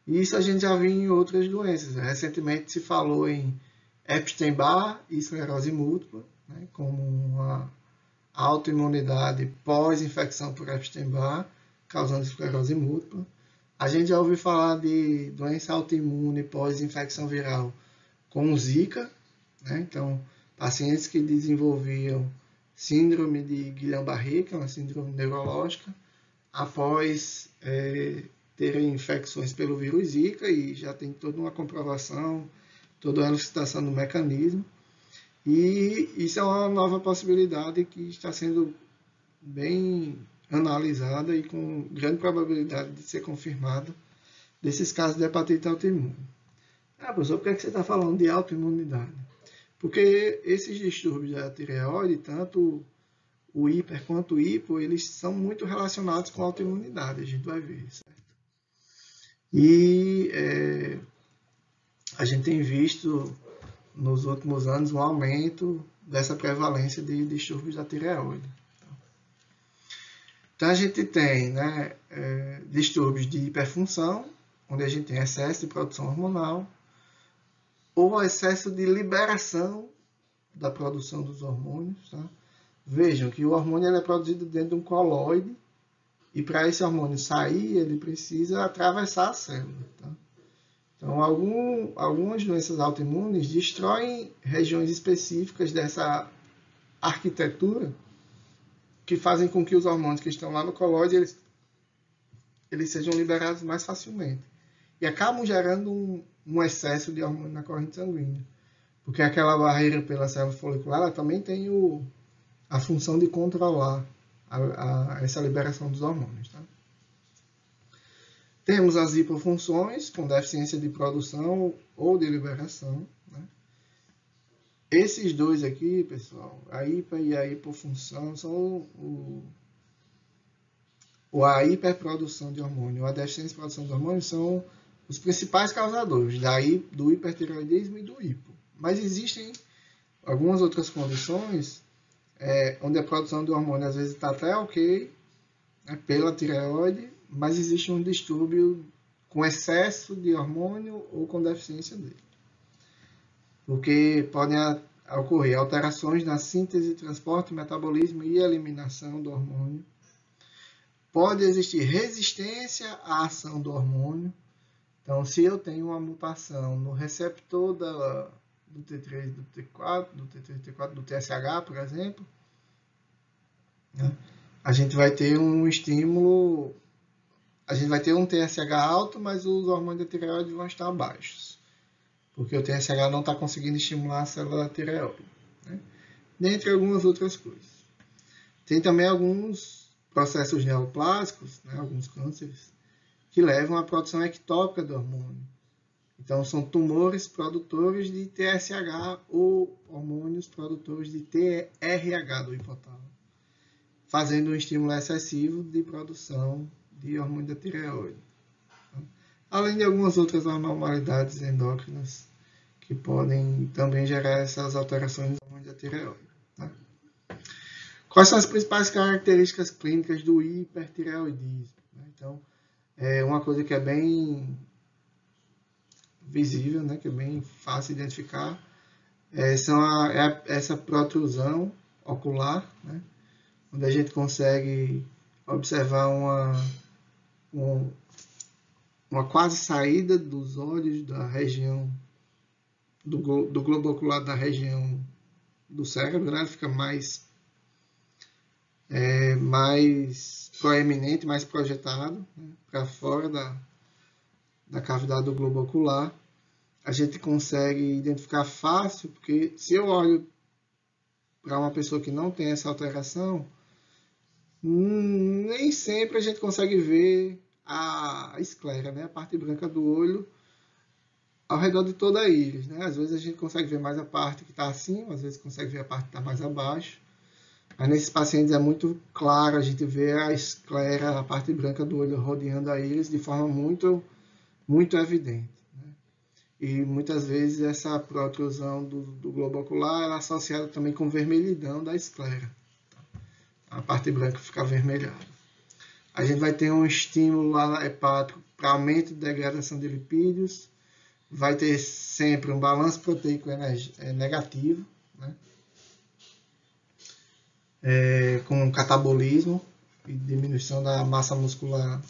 E isso a gente já viu em outras doenças. Recentemente se falou em Epstein-Barr e esclerose múltipla, né, como uma autoimunidade pós-infecção por Epstein-Barr, causando esclerose múltipla. A gente já ouviu falar de doença autoimune pós-infecção viral com Zika, né? Então, pacientes que desenvolviam síndrome de Guillain-Barré, que é uma síndrome neurológica, após terem infecções pelo vírus Zika, e já tem toda uma comprovação, toda a elucidação do mecanismo. E isso é uma nova possibilidade que está sendo bem analisada e com grande probabilidade de ser confirmada desses casos de hepatite autoimune. Professor, por que você está falando de autoimunidade? Porque esses distúrbios da tireoide, tanto o hiper quanto o hipo, eles são muito relacionados com a autoimunidade, a gente vai ver, certo? E a gente tem visto nos últimos anos um aumento dessa prevalência de distúrbios da tireoide. Então a gente tem, né, distúrbios de hiperfunção, onde a gente tem excesso de produção hormonal, ou excesso de liberação da produção dos hormônios, tá? Vejam que o hormônio é produzido dentro de um colóide, e para esse hormônio sair, ele precisa atravessar a célula, tá? Então, algumas doenças autoimunes destroem regiões específicas dessa arquitetura que fazem com que os hormônios que estão lá no colóide eles sejam liberados mais facilmente. E acabam gerando um excesso de hormônio na corrente sanguínea. Porque aquela barreira pela célula folicular ela também tem a função de controlar essa liberação dos hormônios. Tá? Temos as hipofunções, com deficiência de produção ou de liberação. Né? Esses dois aqui, pessoal, a hipa e a hipofunção, são a hiperprodução de hormônio, a deficiência de produção de hormônio são os principais causadores do hipertireoidismo e do hipo. Mas existem algumas outras condições onde a produção de hormônio às vezes está até ok, né, pela tireoide, mas existe um distúrbio com excesso de hormônio ou com deficiência dele. Porque podem ocorrer alterações na síntese, transporte, metabolismo e eliminação do hormônio. Pode existir resistência à ação do hormônio. Então, se eu tenho uma mutação no receptor do T3, do T4, do T3, T4, do TSH, por exemplo, né, a gente vai ter um estímulo, a gente vai ter um TSH alto, mas os hormônios da tireoide vão estar baixos, porque o TSH não está conseguindo estimular a célula da tireoide, né, dentre algumas outras coisas. Tem também alguns processos neoplásicos, né, alguns cânceres, que levam à produção ectópica do hormônio. Então, são tumores produtores de TSH ou hormônios produtores de TRH do hipotálamo, fazendo um estímulo excessivo de produção de hormônio da tireoide. Além de algumas outras anormalidades endócrinas que podem também gerar essas alterações do hormônio da tireoide. Tá? Quais são as principais características clínicas do hipertireoidismo? Então, uma coisa que é bem visível, né, que é bem fácil de identificar, essa protrusão ocular, né, onde a gente consegue observar uma quase saída dos olhos da região do globo ocular da região do cérebro, né, fica mais proeminente, mais projetado, né, para fora da cavidade do globo ocular. A gente consegue identificar fácil, porque se eu olho para uma pessoa que não tem essa alteração, nem sempre a gente consegue ver a esclera, né, a parte branca do olho, ao redor de toda a íris. Né? Às vezes a gente consegue ver mais a parte que está acima, às vezes consegue ver a parte que está mais abaixo. Mas nesses pacientes é muito claro a gente ver a esclera, a parte branca do olho rodeando a íris de forma muito, muito evidente. Né? E muitas vezes essa protrusão do globo ocular ela é associada também com vermelhidão da esclera. A parte branca fica avermelhada. A gente vai ter um estímulo lá hepático para aumento de degradação de lipídios, vai ter sempre um balanço proteico negativo, né? Com catabolismo e diminuição da massa muscular,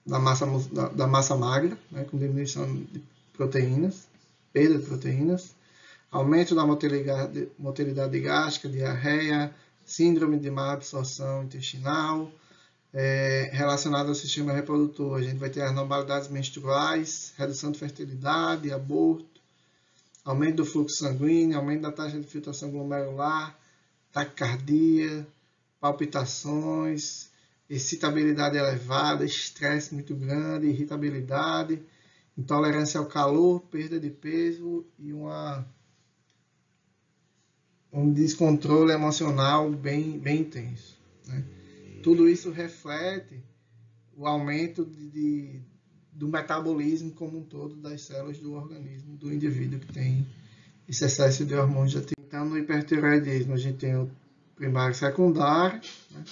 da massa magra, né? Com diminuição de proteínas, perda de proteínas, aumento da motilidade gástrica, diarreia, síndrome de má absorção intestinal, relacionado ao sistema reprodutor. A gente vai ter anormalidades menstruais, redução de fertilidade, aborto, aumento do fluxo sanguíneo, aumento da taxa de filtração glomerular, taquicardia, palpitações, excitabilidade elevada, estresse muito grande, irritabilidade, intolerância ao calor, perda de peso e um descontrole emocional bem intenso. Né? Tudo isso reflete o aumento do metabolismo como um todo das células do organismo do indivíduo que tem esse excesso de hormônios. Então, no hipertireoidismo, a gente tem o primário e secundário, né?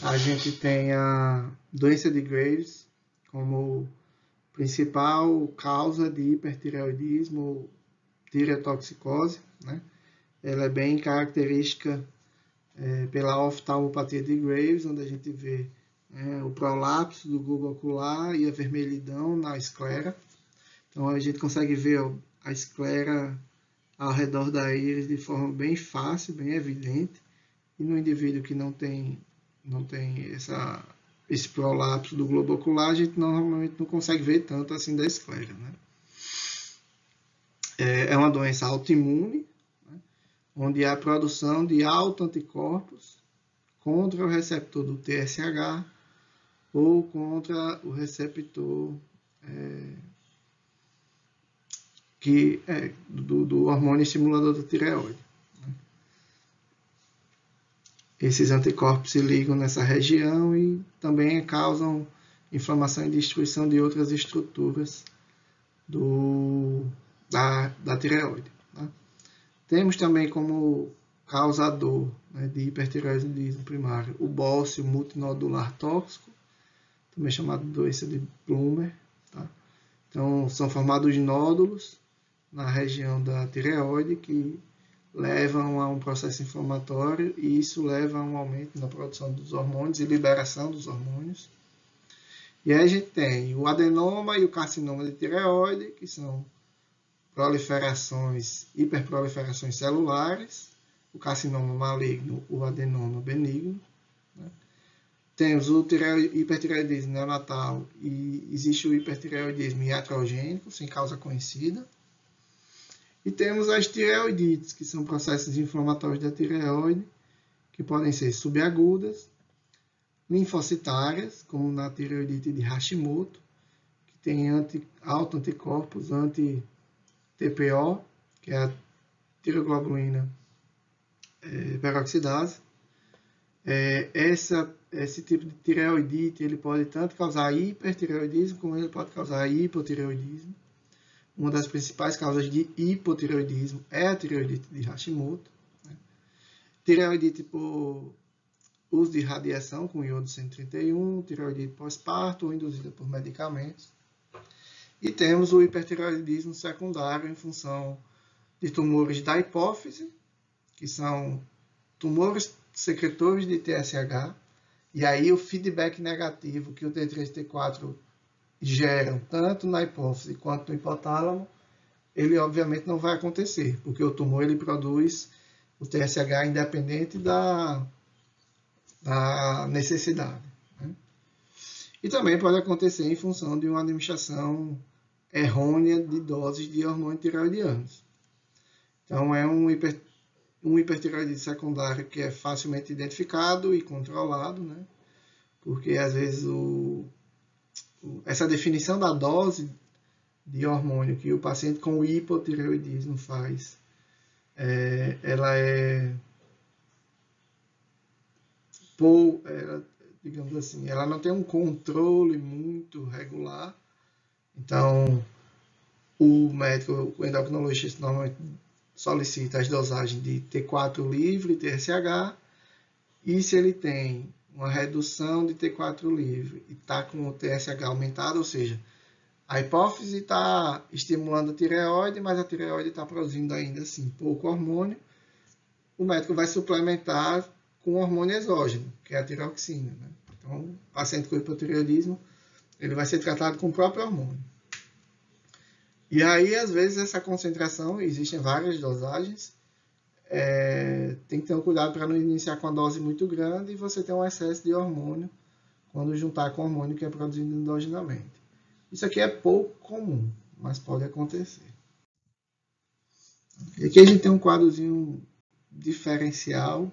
A gente tem a doença de Graves como principal causa de hipertireoidismo, tireotoxicose, né? Ela é bem característica pela oftalmopatia de Graves, onde a gente vê o prolapso do globo ocular e a vermelhidão na esclera. Então a gente consegue ver a esclera ao redor da íris de forma bem fácil, bem evidente. E no indivíduo que não tem esse prolapso do globo ocular, a gente normalmente não consegue ver tanto assim da esclera. Né? é uma doença autoimune, né, onde há a produção de autoanticorpos contra o receptor do TSH ou contra o receptor do hormônio estimulador da tireoide. Esses anticorpos se ligam nessa região e também causam inflamação e destruição de outras estruturas da tireoide. Tá? Temos também como causador, né, de hipertireoidismo primário o bócio multinodular tóxico, também chamado de doença de Plummer. Tá? Então, são formados nódulos na região da tireoide que levam a um processo inflamatório e isso leva a um aumento na produção dos hormônios e liberação dos hormônios. E aí a gente tem o adenoma e o carcinoma de tireoide, que são hiperproliferações celulares, o carcinoma maligno, o adenoma benigno. Né? Temos o hipertireoidismo neonatal e existe o hipertireoidismo iatrogênico, sem causa conhecida. E temos as tireoidites, que são processos inflamatórios da tireoide, que podem ser subagudas, linfocitárias, como na tireoidite de Hashimoto, que tem autoanticorpos anti-TPO, que é a tireoglobulina peroxidase. Esse tipo de tireoidite ele pode tanto causar hipertireoidismo, como ele pode causar hipotireoidismo. Uma das principais causas de hipotireoidismo é a tireoidite de Hashimoto. Né? Tireoidite por uso de radiação com iodo 131, tireoidite pós-parto ou induzida por medicamentos. E temos o hipertireoidismo secundário em função de tumores da hipófise, que são tumores secretores de TSH, e aí o feedback negativo que o T3 e T4 geram tanto na hipófise quanto no hipotálamo, ele obviamente não vai acontecer, porque o tumor ele produz o TSH independente da necessidade. Né? E também pode acontecer em função de uma administração errônea de doses de hormônios tireoidianos. Então é um hipertireoidismo secundário que é facilmente identificado e controlado, né? Porque às vezes essa definição da dose de hormônio que o paciente com hipotireoidismo faz, ela digamos assim, ela não tem um controle muito regular. Então, o médico, o endocrinologista, normalmente solicita as dosagens de T4 livre, TSH, e se ele tem uma redução de T4 livre e está com o TSH aumentado, ou seja, a hipófise está estimulando a tireoide, mas a tireoide está produzindo ainda assim pouco hormônio, o médico vai suplementar com hormônio exógeno, que é a tiroxina. Né? Então, o paciente com hipotireoidismo, ele vai ser tratado com o próprio hormônio. E aí, às vezes, essa concentração, existem várias dosagens, tem que ter um cuidado para não iniciar com a dose muito grande e você ter um excesso de hormônio quando juntar com o hormônio que é produzido endogenamente. Isso aqui é pouco comum, mas pode acontecer. E aqui a gente tem um quadrozinho diferencial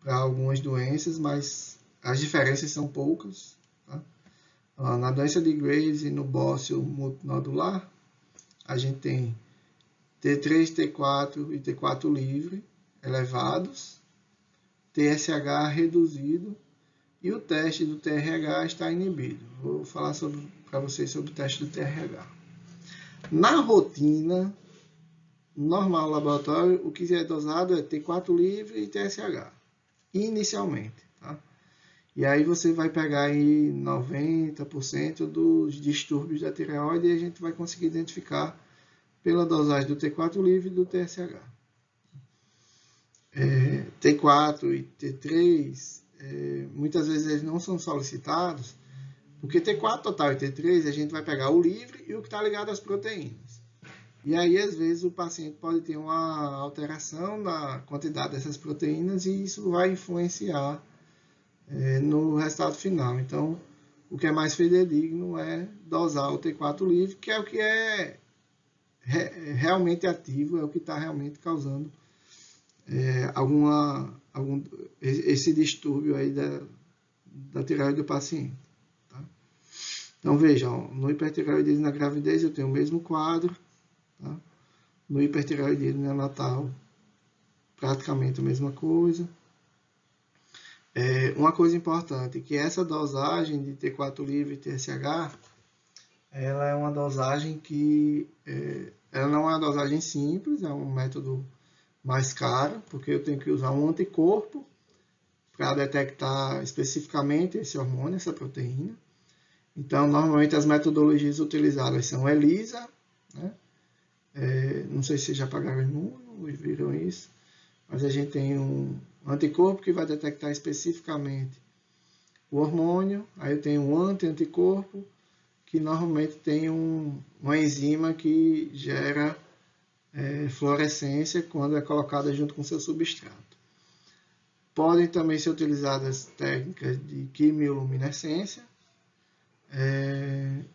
para algumas doenças, mas as diferenças são poucas. Tá? Na doença de Graves e no bócio multinodular, a gente tem T3, T4 e T4 livre elevados, TSH reduzido e o teste do TRH está inibido. Vou falar para vocês sobre o teste do TRH. Na rotina normal laboratório, o que é dosado é T4 livre e TSH, inicialmente. Tá? E aí você vai pegar aí 90% dos distúrbios da tireoide e a gente vai conseguir identificar pela dosagem do T4 livre e do TSH. T4 e T3, muitas vezes eles não são solicitados, porque T4 total e T3 a gente vai pegar o livre e o que está ligado às proteínas. E aí, às vezes, o paciente pode ter uma alteração na quantidade dessas proteínas e isso vai influenciar no resultado final. Então, o que é mais fidedigno é dosar o T4 livre, que é o que é realmente ativo, é o que está realmente causando esse distúrbio aí da tireoide do paciente. Tá? Então vejam, no hipertireoidismo na gravidez eu tenho o mesmo quadro, tá? No hipertireoidismo neonatal praticamente a mesma coisa. Uma coisa importante, que essa dosagem de T4 livre e TSH, ela é uma dosagem que, ela não é uma dosagem simples, é um método mais caro, porque eu tenho que usar um anticorpo para detectar especificamente esse hormônio, essa proteína. Então, normalmente as metodologias utilizadas são ELISA, né? Não sei se vocês já pagaram imuno e viram isso, mas a gente tem um anticorpo que vai detectar especificamente o hormônio, aí eu tenho um anti-anticorpo, que normalmente tem uma enzima que gera fluorescência quando é colocada junto com seu substrato. Podem também ser utilizadas técnicas de quimioluminescência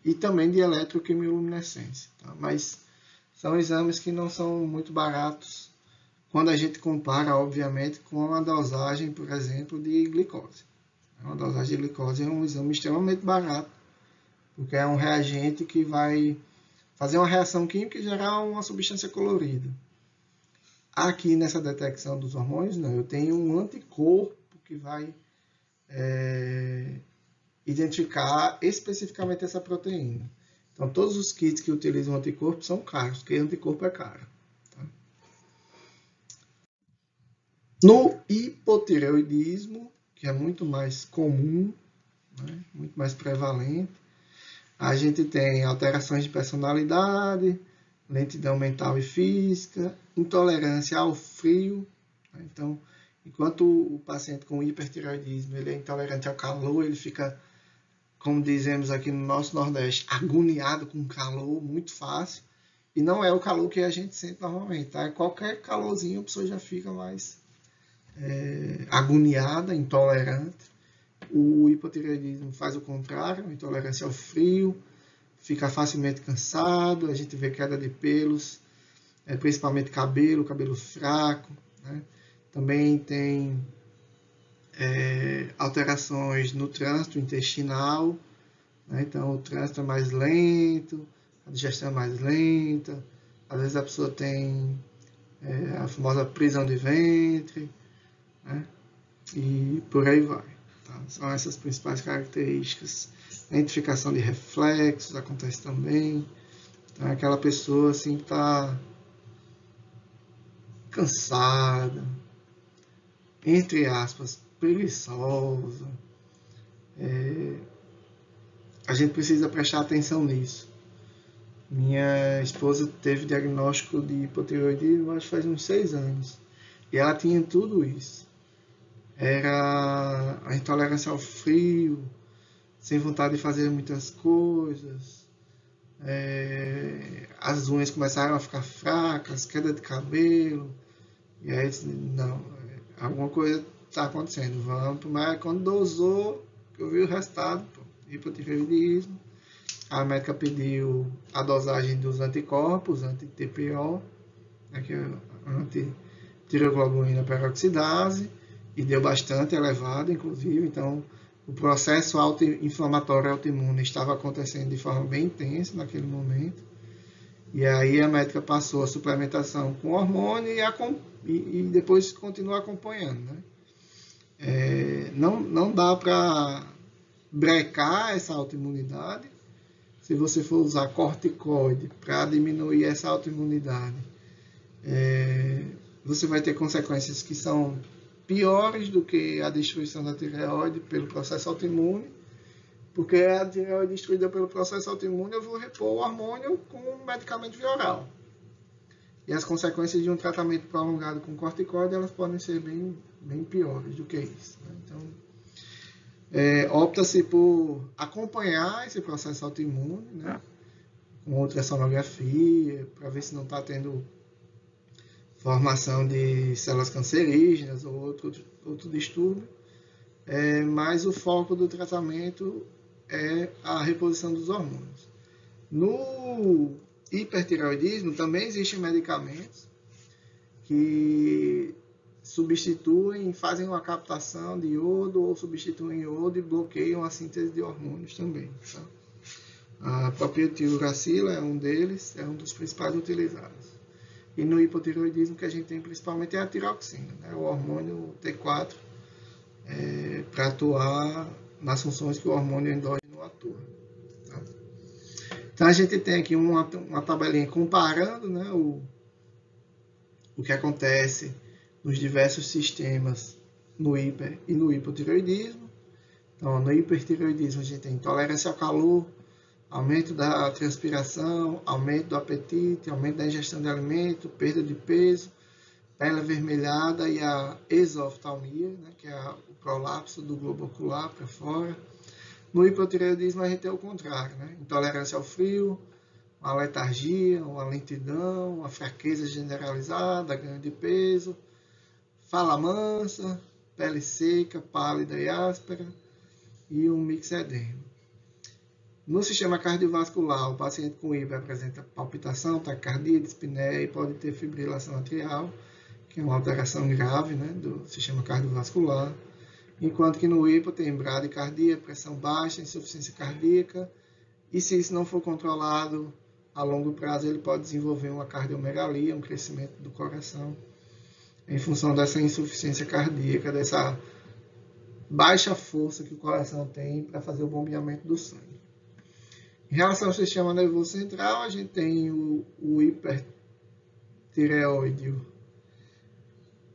e também de eletroquimioluminescência, tá? Mas são exames que não são muito baratos quando a gente compara, obviamente, com a dosagem, por exemplo, de glicose. A dosagem de glicose é um exame extremamente barato, porque é um reagente que vai fazer uma reação química e gerar uma substância colorida. Aqui nessa detecção dos hormônios, não, eu tenho um anticorpo que vai identificar especificamente essa proteína. Então, todos os kits que utilizam anticorpo são caros, porque anticorpo é caro. Tá? No hipotireoidismo, que é muito mais comum, né, muito mais prevalente, a gente tem alterações de personalidade, lentidão mental e física, intolerância ao frio. Né? Então, enquanto o paciente com hipertireoidismo ele é intolerante ao calor, ele fica, como dizemos aqui no nosso Nordeste, agoniado com calor muito fácil. E não é o calor que a gente sente normalmente, tá? Qualquer calorzinho a pessoa já fica mais agoniada, intolerante. O hipotireoidismo faz o contrário, intolerância ao frio, fica facilmente cansado, a gente vê queda de pelos, principalmente cabelo fraco, né? Também tem alterações no trânsito intestinal, né? Então o trânsito é mais lento, a digestão é mais lenta, às vezes a pessoa tem a famosa prisão de ventre, né? E por aí vai. Tá? São essas principais características. A identificação de reflexos acontece também. Então, aquela pessoa assim que está cansada, entre aspas, preguiçosa. A gente precisa prestar atenção nisso. Minha esposa teve diagnóstico de hipotireoidismo, acho que faz uns 6 anos. E ela tinha tudo isso. Era a intolerância ao frio, sem vontade de fazer muitas coisas. As unhas começaram a ficar fracas, queda de cabelo. E aí, não, alguma coisa está acontecendo, vamos. Mas quando dosou, que eu vi o resultado, hipotireoidismo. A médica pediu a dosagem dos anticorpos, anti-TPO, né, que é anti-tireoglobulina peroxidase, e deu bastante elevado, inclusive. Então, o processo inflamatório autoimune estava acontecendo de forma bem intensa naquele momento. E aí a médica passou a suplementação com hormônio e depois continua acompanhando. Né? Não dá para brecar essa autoimunidade. Se você for usar corticoide para diminuir essa autoimunidade, você vai ter consequências que são piores do que a destruição da tireoide pelo processo autoimune, porque a tireoide destruída pelo processo autoimune, eu vou repor o hormônio com um medicamento via oral. E as consequências de um tratamento prolongado com corticoide, elas podem ser bem piores do que isso. Né? Então, opta-se por acompanhar esse processo autoimune, né? Com ultrassonografia, para ver se não está tendo formação de células cancerígenas ou outro distúrbio. Mas o foco do tratamento é a reposição dos hormônios. No hipertireoidismo, também existem medicamentos que substituem, fazem uma captação de iodo ou substituem iodo e bloqueiam a síntese de hormônios também. Tá? A propiltiuracila é um deles, é um dos principais utilizados. E no hipotireoidismo que a gente tem principalmente é a tiroxina, né? O hormônio T4, para atuar nas funções que o hormônio endógeno atua. Tá? Então a gente tem aqui uma tabelinha comparando, né, o que acontece nos diversos sistemas no hiper e no hipotireoidismo. Então, no hipertireoidismo a gente tem intolerância ao calor, aumento da transpiração, aumento do apetite, aumento da ingestão de alimento, perda de peso, pele avermelhada e a exoftalmia, né, que é o prolapso do globo ocular para fora. No hipotireoidismo a gente tem o contrário, né? Intolerância ao frio, uma letargia, uma lentidão, uma fraqueza generalizada, ganho de peso, fala mansa, pele seca, pálida e áspera e um mixedema. No sistema cardiovascular, o paciente com hiper apresenta palpitação, taquicardia, dispneia e pode ter fibrilação atrial, que é uma alteração grave, né, do sistema cardiovascular, enquanto que no hipo tem bradicardia, pressão baixa, insuficiência cardíaca, e se isso não for controlado a longo prazo, ele pode desenvolver uma cardiomegalia, um crescimento do coração, em função dessa insuficiência cardíaca, dessa baixa força que o coração tem para fazer o bombeamento do sangue. Em relação ao sistema nervoso central, a gente tem o hipertireoide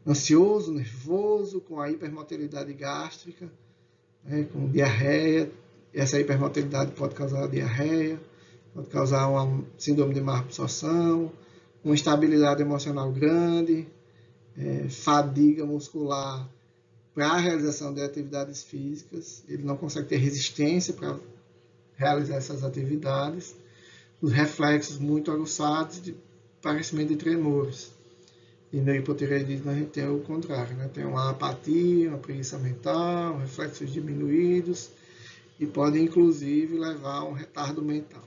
ansioso, nervoso, com a hipermotilidade gástrica, né, com diarreia. Essa hipermotilidade pode causar diarreia, pode causar uma síndrome de má absorção, uma instabilidade emocional grande, fadiga muscular para a realização de atividades físicas. Ele não consegue ter resistência para realizar essas atividades, os reflexos muito aguçados de parecimento de tremores. E no hipotireoidismo a gente tem o contrário, né? Tem uma apatia, uma preguiça mental, reflexos diminuídos e pode inclusive levar a um retardo mental.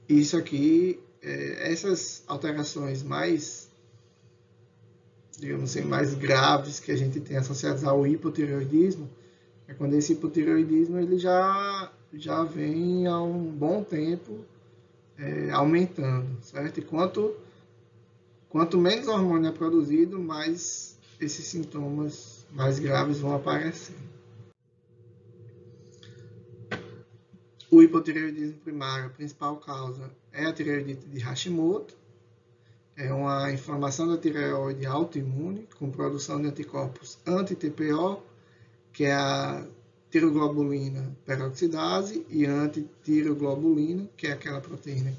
Isso aqui, essas alterações mais, digamos assim, mais graves que a gente tem associadas ao hipotireoidismo, é quando esse hipotireoidismo ele já vem há um bom tempo aumentando, certo? E quanto menos hormônio é produzido, mais esses sintomas mais graves vão aparecer. O hipotireoidismo primário, a principal causa é a tireoidite de Hashimoto, é uma inflamação da tireoide autoimune com produção de anticorpos anti-TPO, que é a tiroglobulina peroxidase, e antitiroglobulina, que é aquela proteína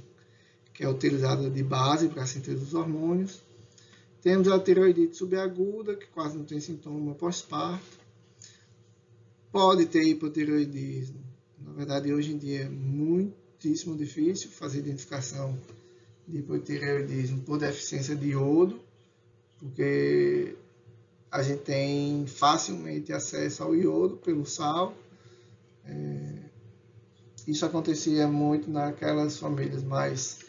que é utilizada de base para a síntese dos hormônios. Temos a tireoidite subaguda, que quase não tem sintoma pós-parto. Pode ter hipotireoidismo. Na verdade, hoje em dia é muitíssimo difícil fazer identificação de hipotireoidismo por deficiência de iodo, porque a gente tem facilmente acesso ao iodo pelo sal. Isso acontecia muito naquelas famílias mais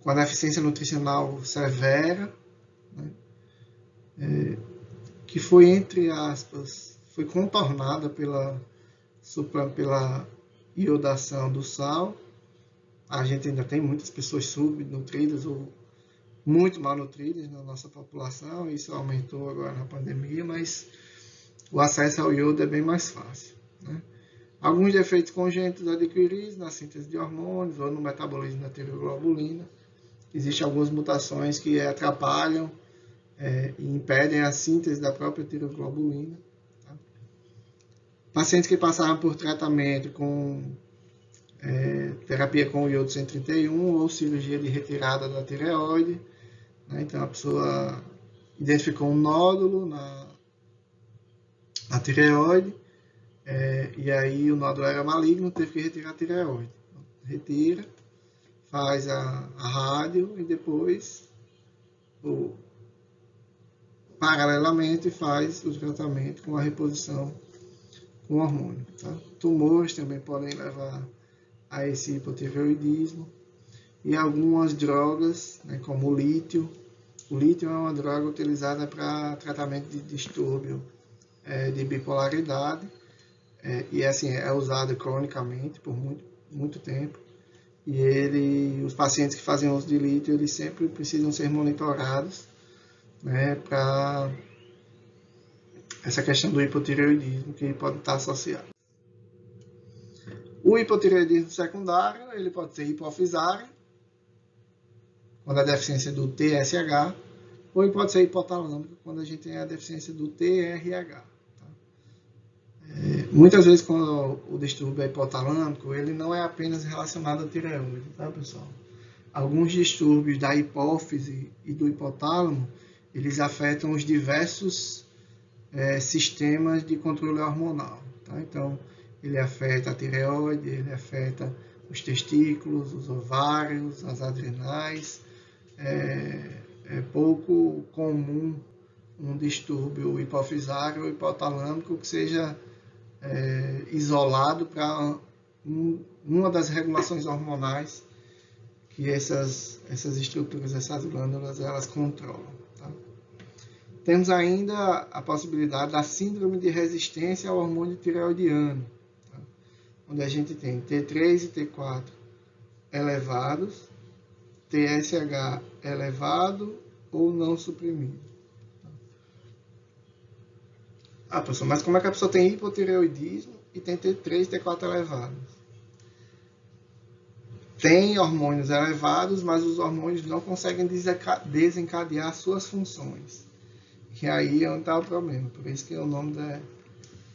com a deficiência nutricional severa, né? Que foi, entre aspas, foi contornada pela iodação do sal. A gente ainda tem muitas pessoas subnutridas ou muito malnutridas na nossa população, isso aumentou agora na pandemia, mas o acesso ao iodo é bem mais fácil, né? Alguns defeitos congênitos adquiridos na síntese de hormônios ou no metabolismo da tiroglobulina. Existem algumas mutações que atrapalham e impedem a síntese da própria tiroglobulina. Tá? Pacientes que passaram por tratamento com terapia com iodo 131 ou cirurgia de retirada da tireoide, né? Então a pessoa identificou um nódulo na tireoide, e aí o nódulo era maligno, teve que retirar a tireoide. Então, retira, faz a rádio e depois, paralelamente, faz o tratamento com a reposição com hormônio. Tá? Tumores também podem levar a esse hipotireoidismo. E algumas drogas, né, como o lítio. O lítio é uma droga utilizada para tratamento de distúrbio de bipolaridade. E assim, é usado cronicamente por muito tempo. E os pacientes que fazem uso de lítio, eles sempre precisam ser monitorados, né, para essa questão do hipotireoidismo que pode estar associado. O hipotireoidismo secundário, ele pode ser hipofisário, quando a deficiência do TSH, ou ele pode ser hipotalâmico, quando a gente tem a deficiência do TRH. Tá? Muitas vezes, quando o distúrbio é hipotalâmico, ele não é apenas relacionado à tireoide, tá, pessoal? Alguns distúrbios da hipófise e do hipotálamo, eles afetam os diversos sistemas de controle hormonal. Tá? Então, ele afeta a tireoide, ele afeta os testículos, os ovários, as adrenais. É pouco comum um distúrbio hipofisário ou hipotalâmico que seja isolado para uma das regulações hormonais que essas estruturas, essas glândulas, elas controlam. Tá? Temos ainda a possibilidade da síndrome de resistência ao hormônio tireoidiano, tá? Onde a gente tem T3 e T4 elevados, TSH elevado ou não suprimido. Professor, mas como é que a pessoa tem hipotireoidismo e tem T3 e T4 elevados? Tem hormônios elevados, mas os hormônios não conseguem desencadear suas funções. E aí é onde está o problema. Por isso que o nome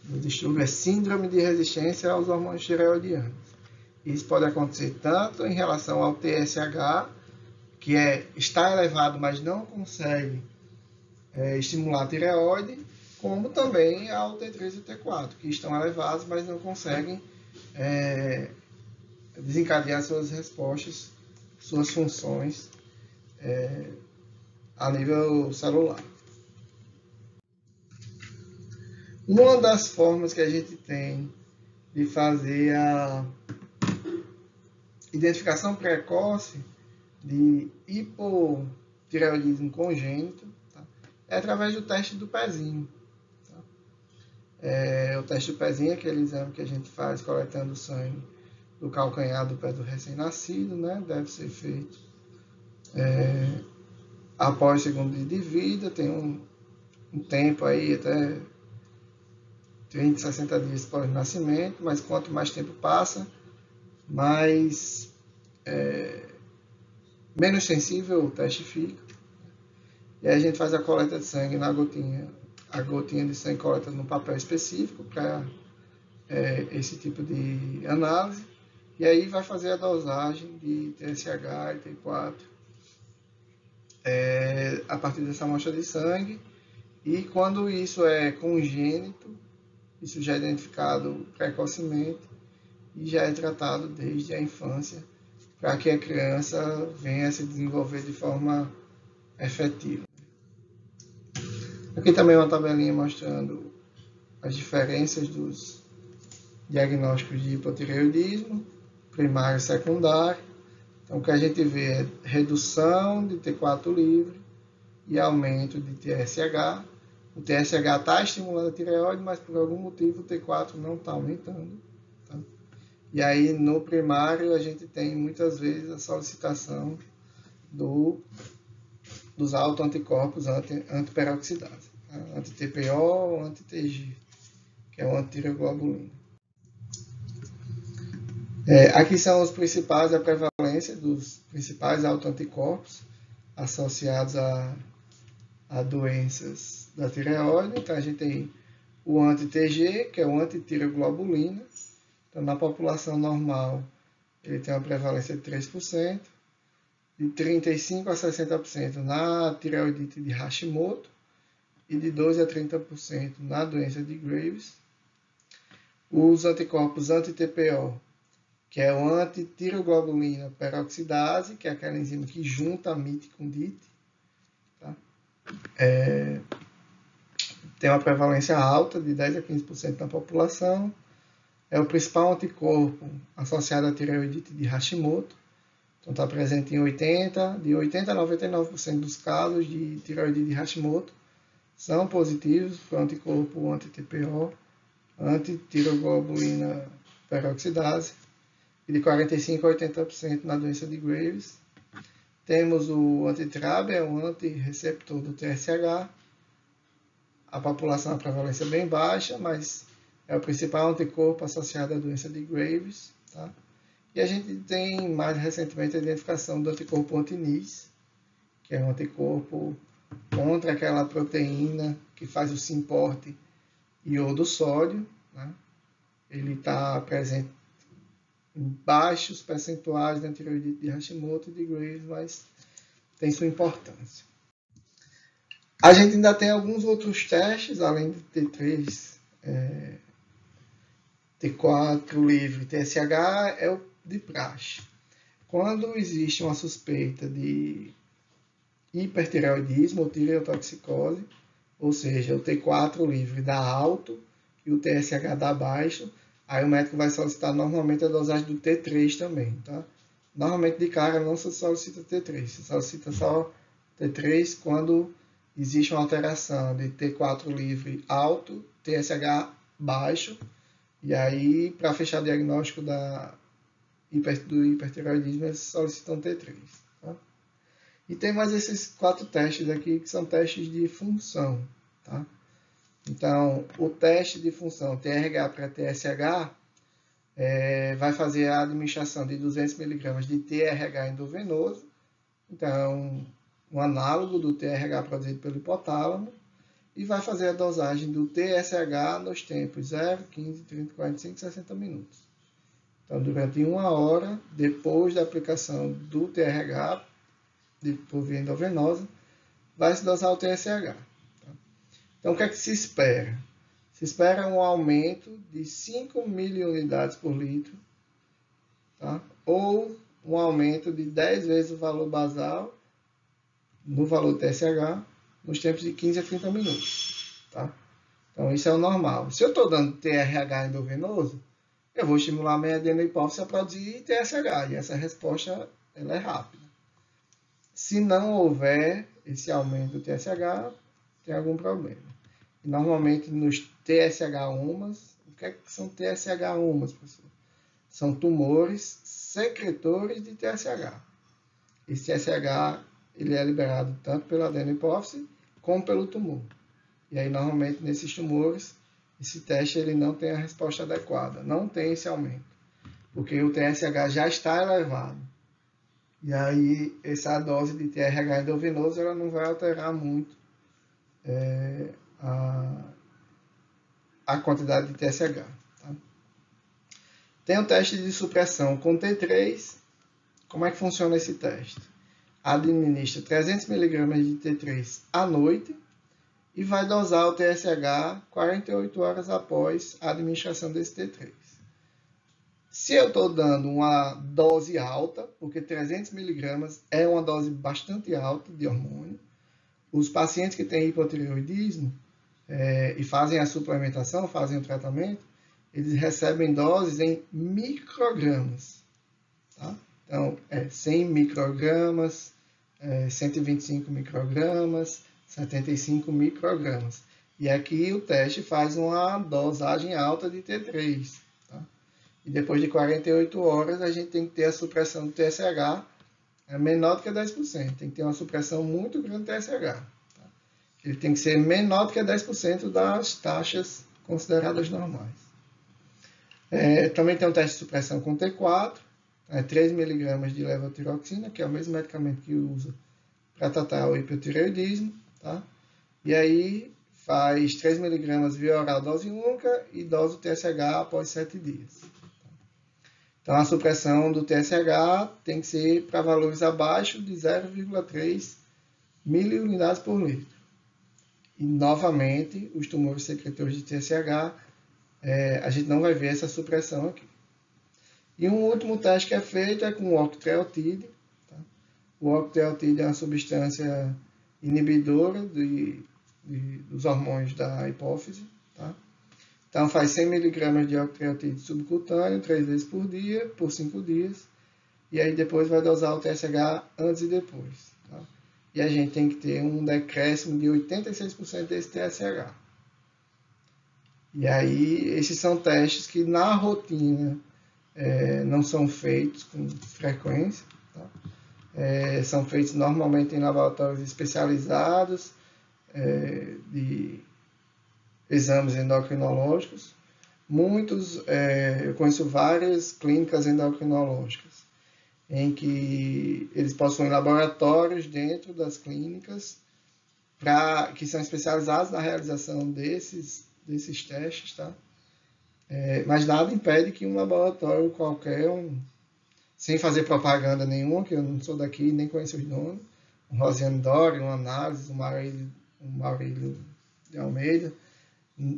do distúrbio é síndrome de resistência aos hormônios tireoidianos. Isso pode acontecer tanto em relação ao TSH, que está elevado, mas não consegue estimular a tireoide, como também ao T3 e T4, que estão elevados, mas não conseguem desencadear suas respostas, suas funções a nível celular. Uma das formas que a gente tem de fazer a identificação precoce de hipotireoidismo congênito, tá? É através do teste do pezinho. O teste do pezinho é aquele exame que a gente faz coletando sangue do calcanhar do pé do recém-nascido, né? Deve ser feito após o segundo dia de vida, tem um tempo aí até 30, 60 dias após o nascimento, mas quanto mais tempo passa, mais menos sensível o teste fica. E aí a gente faz a coleta de sangue na gotinha. A gotinha de sangue coleta num papel específico para esse tipo de análise. E aí vai fazer a dosagem de TSH e T4 a partir dessa amostra de sangue. E quando isso é congênito, isso já é identificado precocemente e já é tratado desde a infância para que a criança venha a se desenvolver de forma efetiva. Aqui também uma tabelinha mostrando as diferenças dos diagnósticos de hipotireoidismo, primário e secundário. Então, o que a gente vê é redução de T4 livre e aumento de TSH. O TSH está estimulando a tireoide, mas por algum motivo o T4 não está aumentando. Tá? E aí, no primário, a gente tem muitas vezes a solicitação dos autoanticorpos antiperoxidase, tá? Anti-TPO ou anti-TG, que é o antitireoglobulina. Aqui são os principais, a prevalência dos principais autoanticorpos associados a doenças da tireoide. Então, a gente tem o anti-TG, que é o antitireoglobulina. Então, na população normal, ele tem uma prevalência de 3%, de 35% a 60% na tireoidite de Hashimoto e de 12% a 30% na doença de Graves. Os anticorpos anti-TPO, que é o antitireoglobulina peroxidase, que é aquela enzima que junta a MIT com DIT. Tá? Tem uma prevalência alta, de 10% a 15% na população. É o principal anticorpo associado à tireoidite de Hashimoto. Então, está presente em 80 a 99% dos casos de tireoidite de Hashimoto são positivos para o anticorpo anti-TPO, antitiroglobulina peroxidase, e de 45 a 80% na doença de Graves. Temos o antitrab, é um antirreceptor do TSH. A população, a prevalência é bem baixa, mas é o principal anticorpo associado à doença de Graves. Tá? E a gente tem, mais recentemente, a identificação do anticorpo anti-NIS, que é um anticorpo contra aquela proteína que faz o simporte iodo-sódio. Né? Ele está presente em baixos percentuais da tireoidite de Hashimoto e de Graves, mas tem sua importância. A gente ainda tem alguns outros testes, além de T3, T4 livre, TSH, é o de praxe. Quando existe uma suspeita de hipertireoidismo ou tireotoxicose, ou seja, o T4 livre dá alto e o TSH dá baixo, aí o médico vai solicitar normalmente a dosagem do T3 também, tá? Normalmente de cara não se solicita T3, se solicita só T3 quando existe uma alteração de T4 livre alto, TSH baixo, e aí para fechar o diagnóstico do hipertireoidismo eles solicitam T3. Tá? E tem mais esses 4 testes aqui que são testes de função. Tá? Então, o teste de função TRH para TSH vai fazer a administração de 200 mg de TRH endovenoso, então um análogo do TRH produzido pelo hipotálamo, e vai fazer a dosagem do TSH nos tempos 0, 15, 30, 45, 60 minutos. Então, durante 1 hora, depois da aplicação do TRH, por via endovenosa, vai se dosar o TSH. Então, o que é que se espera? Se espera um aumento de 5 miliunidades por litro, tá? Ou um aumento de 10 vezes o valor basal no valor do TSH nos tempos de 15 a 30 minutos. Tá? Então, isso é o normal. Se eu estou dando TRH endovenoso, eu vou estimular a minha adenohipófise a produzir TSH, e essa resposta ela é rápida. Se não houver esse aumento do TSH, tem algum problema. E normalmente nos TSH-UMAs, o que são TSH-UMAs, professor? São tumores secretores de TSH. Esse TSH ele é liberado tanto pela adenohipófise como pelo tumor. E aí, normalmente, nesses tumores, esse teste ele não tem a resposta adequada, não tem esse aumento, porque o TSH já está elevado. E aí, essa dose de TRH endovenoso ela não vai alterar muito a quantidade de TSH. Tá? Tem o teste de supressão com T3. Como é que funciona esse teste? Administra 300 mg de T3 à noite e vai dosar o TSH 48 horas após a administração desse T3. Se eu estou dando uma dose alta, porque 300 mg é uma dose bastante alta de hormônio, os pacientes que têm hipotireoidismo e fazem a suplementação, fazem o tratamento, eles recebem doses em microgramas. Tá? Então, 100 microgramas, 125 microgramas, 75 microgramas. E aqui o teste faz uma dosagem alta de T3. Tá? E depois de 48 horas, a gente tem que ter a supressão do TSH menor do que 10%. Tem que ter uma supressão muito grande do TSH. Tá? Ele tem que ser menor do que 10% das taxas consideradas normais. Também tem um teste de supressão com T4, 3 mg de levotiroxina, que é o mesmo medicamento que usa para tratar o hipotireoidismo. Tá? E aí faz 3 mg via oral dose única e dose do TSH após 7 dias. Então, a supressão do TSH tem que ser para valores abaixo de 0,3 miliunidades por litro. E, novamente, os tumores secretores de TSH, a gente não vai ver essa supressão aqui. E um último teste que é feito é com o octreotide. Tá? O octreotide é uma substância inibidora dos hormônios da hipófise. Tá? Então, faz 100 mg de octreotide subcutâneo 3 vezes por dia, por 5 dias. E aí depois vai dosar o TSH antes e depois. Tá? E a gente tem que ter um decréscimo de 86% desse TSH. E aí, esses são testes que na rotina não são feitos com frequência. Tá? São feitos normalmente em laboratórios especializados de exames endocrinológicos. Eu conheço várias clínicas endocrinológicas em que eles possuem laboratórios dentro das clínicas que são especializados na realização desses testes, tá? Mas nada impede que um laboratório qualquer, sem fazer propaganda nenhuma, que eu não sou daqui nem conheço os donos, um Rosiane Dori, um Análise, um Maurílio de Almeida,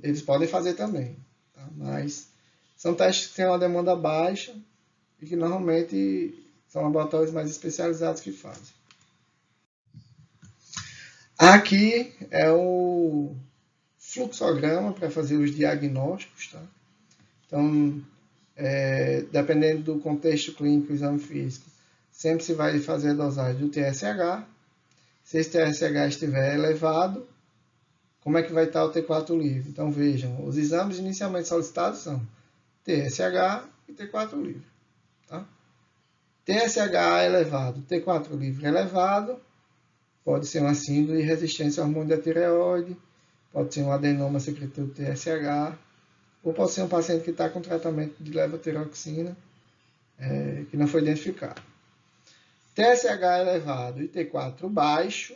eles podem fazer também, tá? Mas são testes que têm uma demanda baixa e que normalmente são laboratórios mais especializados que fazem. Aqui é o fluxograma para fazer os diagnósticos, tá? Então, dependendo do contexto clínico do exame físico, sempre se vai fazer a dosagem do TSH. Se esse TSH estiver elevado, como é que vai estar o T4 livre? Então, vejam, os exames inicialmente solicitados são TSH e T4 livre. Tá? TSH elevado, T4 livre elevado, pode ser uma síndrome de resistência ao hormônio da tireoide, pode ser um adenoma secretor do TSH, ou pode ser um paciente que está com tratamento de levotiroxina, que não foi identificado. TSH elevado e T4 baixo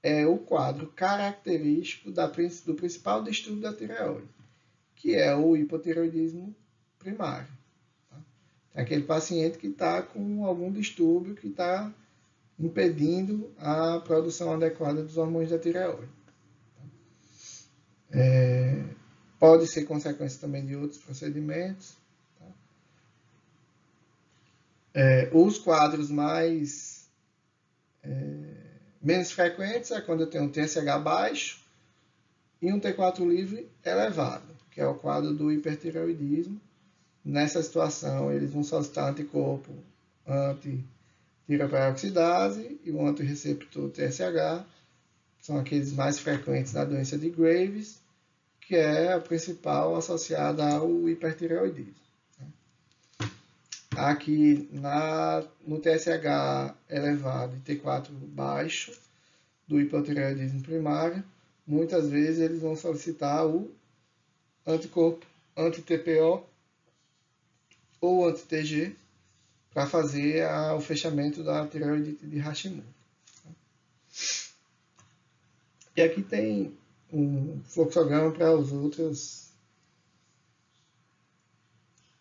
é o quadro característico do principal distúrbio da tireoide, que é o hipotireoidismo primário. Tá? É aquele paciente que está com algum distúrbio que está impedindo a produção adequada dos hormônios da tireoide. Pode ser consequência também de outros procedimentos. Tá? Os quadros menos frequentes é quando eu tenho um TSH baixo e um T4 livre elevado, que é o quadro do hipertireoidismo. Nessa situação, eles vão solicitar anticorpo anti-tireoperoxidase e o antirreceptor TSH, são aqueles mais frequentes na doença de Graves, que é a principal associada ao hipertireoidismo. Aqui no TSH elevado e T4 baixo do hipotireoidismo primário, muitas vezes eles vão solicitar o anticorpo anti-TPO ou anti-TG para fazer o fechamento da tireoidite de Hashimoto. E aqui tem um fluxograma para as outras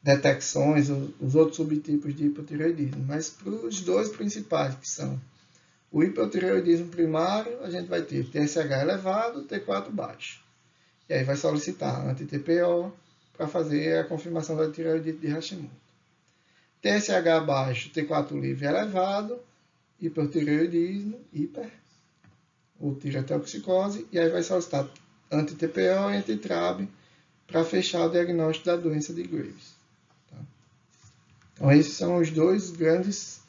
detecções, os outros subtipos de hipotireoidismo. Mas para os dois principais, que são o hipotireoidismo primário, a gente vai ter TSH elevado, T4 baixo. E aí vai solicitar anti-TPO para fazer a confirmação da tireoidite de Hashimoto. TSH baixo, T4 livre elevado, hipotireoidismo, ou tireotoxicose, e aí vai solicitar anti-TPO e anti-TRAB para fechar o diagnóstico da doença de Graves. Tá? Então, esses são os dois grandes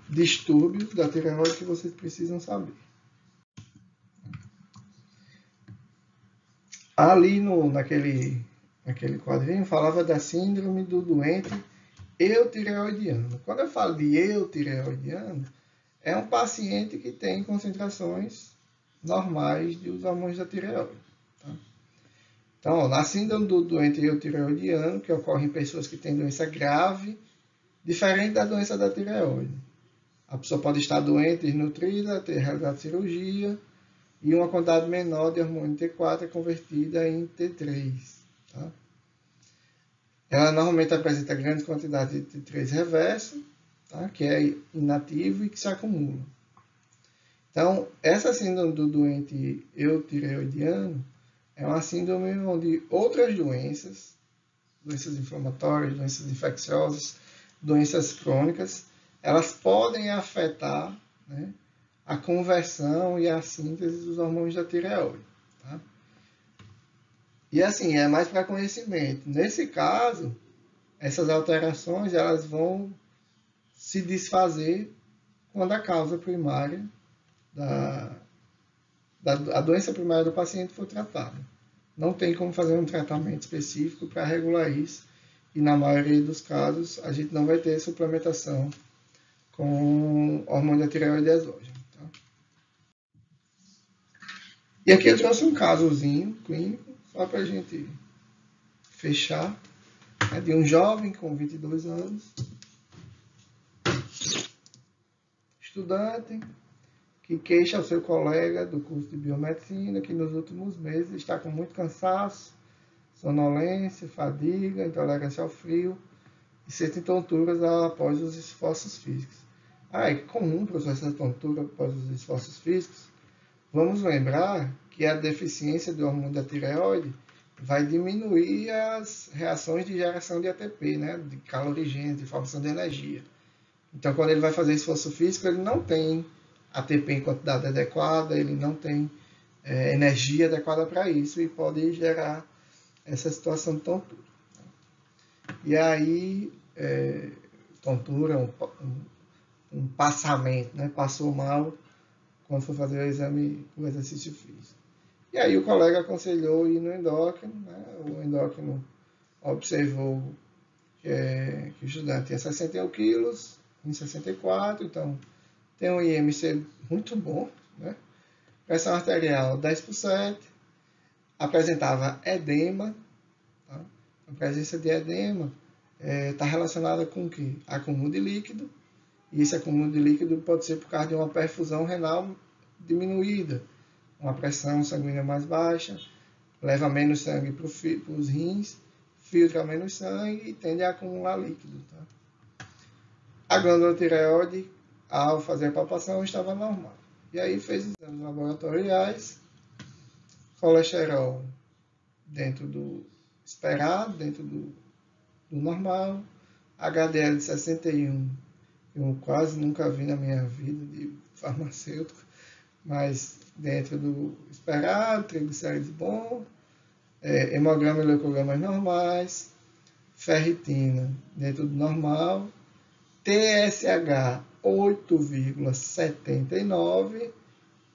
distúrbios da tireoide que vocês precisam saber. Ali naquele quadrinho falava da síndrome do doente eutireoidiano. Quando eu falo de eutireoidiano, é um paciente que tem concentrações normais dos hormônios da tireoide. Tá? Então, na síndrome do doente eutireoidiano, que ocorre em pessoas que têm doença grave, diferente da doença da tireoide. A pessoa pode estar doente, desnutrida, ter realizado cirurgia, e uma quantidade menor de hormônio T4 é convertida em T3. Tá? Ela normalmente apresenta grande quantidade de T3 reverso, tá? Que é inativo e que se acumula. Então, essa síndrome do doente eutireoidiano é uma síndrome onde outras doenças inflamatórias, doenças infecciosas, doenças crônicas, elas podem afetar, né, a conversão e a síntese dos hormônios da tireoide. Tá? E assim, é mais para conhecimento. Nesse caso, essas alterações elas vão se desfazer quando a causa primária a doença primária do paciente for tratada. Não tem como fazer um tratamento específico para regular isso. E na maioria dos casos, a gente não vai ter suplementação com hormônio da tireoide exógeno. Tá? E aqui eu trouxe um casozinho clínico, só para a gente fechar, de um jovem com 22 anos, estudante, que queixa ao seu colega do curso de biomedicina que nos últimos meses está com muito cansaço, sonolência, fadiga, intolerância ao frio e sente tonturas após os esforços físicos. É comum, professor, essa tontura após os esforços físicos. Vamos lembrar que a deficiência do hormônio da tireoide vai diminuir as reações de geração de ATP, né, de calorigênese, de formação de energia. Então, quando ele vai fazer esforço físico, ele não tem ATP em quantidade adequada, ele não tem energia adequada para isso e pode gerar essa situação de tontura. E aí, tontura, um passamento, né? Passou mal quando foi fazer o exame, o exercício físico. E aí o colega aconselhou ir no endócrino, né? O endócrino observou que o estudante tinha 61 quilos, em 64, então tem um IMC muito bom, né? Pressão arterial 10%, apresentava edema, tá? A presença de edema está relacionada com o quê? Acúmulo de líquido, e esse acúmulo de líquido pode ser por causa de uma perfusão renal diminuída, uma pressão sanguínea mais baixa, leva menos sangue para os rins, filtra menos sangue e tende a acumular líquido. Tá? A glândula tireoide, ao fazer a palpação, estava normal. E aí fez exames laboratoriais, colesterol dentro do esperado, dentro do normal, HDL de 61, eu quase nunca vi na minha vida de farmacêutico, mas dentro do esperado, triglicérides bom, hemograma e leucogramas normais, ferritina dentro do normal, TSH 8,79,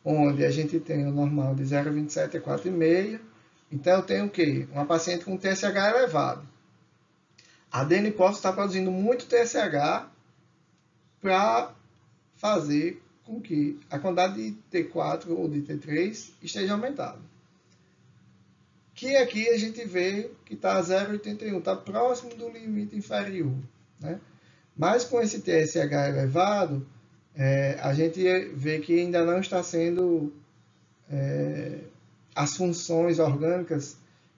onde a gente tem o normal de 0,27 a 4,5. Então eu tenho o quê? Uma paciente com TSH elevado. A adeniposse está produzindo muito TSH para fazer com que a quantidade de T4 ou de T3 esteja aumentada. Que aqui a gente vê que está 0,81, está próximo do limite inferior. Né? Mas com esse TSH elevado, a gente vê que ainda não está sendo... as funções orgânicas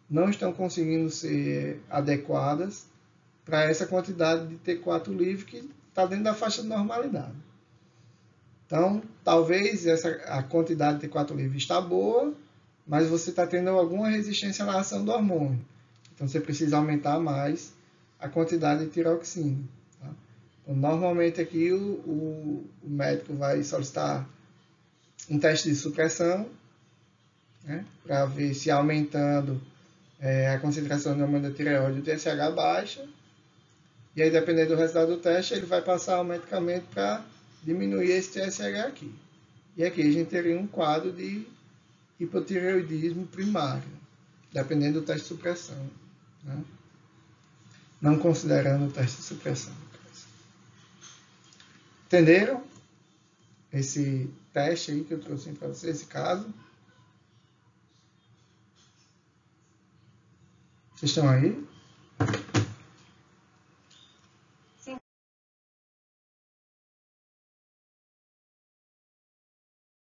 não estão conseguindo ser adequadas para essa quantidade de T4 livre que está dentro da faixa de normalidade. Então, talvez a quantidade de T4 livre está boa, mas você está tendo alguma resistência na ação do hormônio. Então, você precisa aumentar mais a quantidade de tiroxina. Tá? Então, normalmente aqui o médico vai solicitar um teste de supressão, né, para ver se aumentando a concentração de hormônio da tireoide, o TSH baixa. E aí, dependendo do resultado do teste, ele vai passar o medicamento para diminuir esse TSH aqui. E aqui a gente teria um quadro de hipotireoidismo primário, dependendo do teste de supressão. Né? Não considerando o teste de supressão. Entenderam? Esse teste aí que eu trouxe para vocês, esse caso. Vocês estão aí?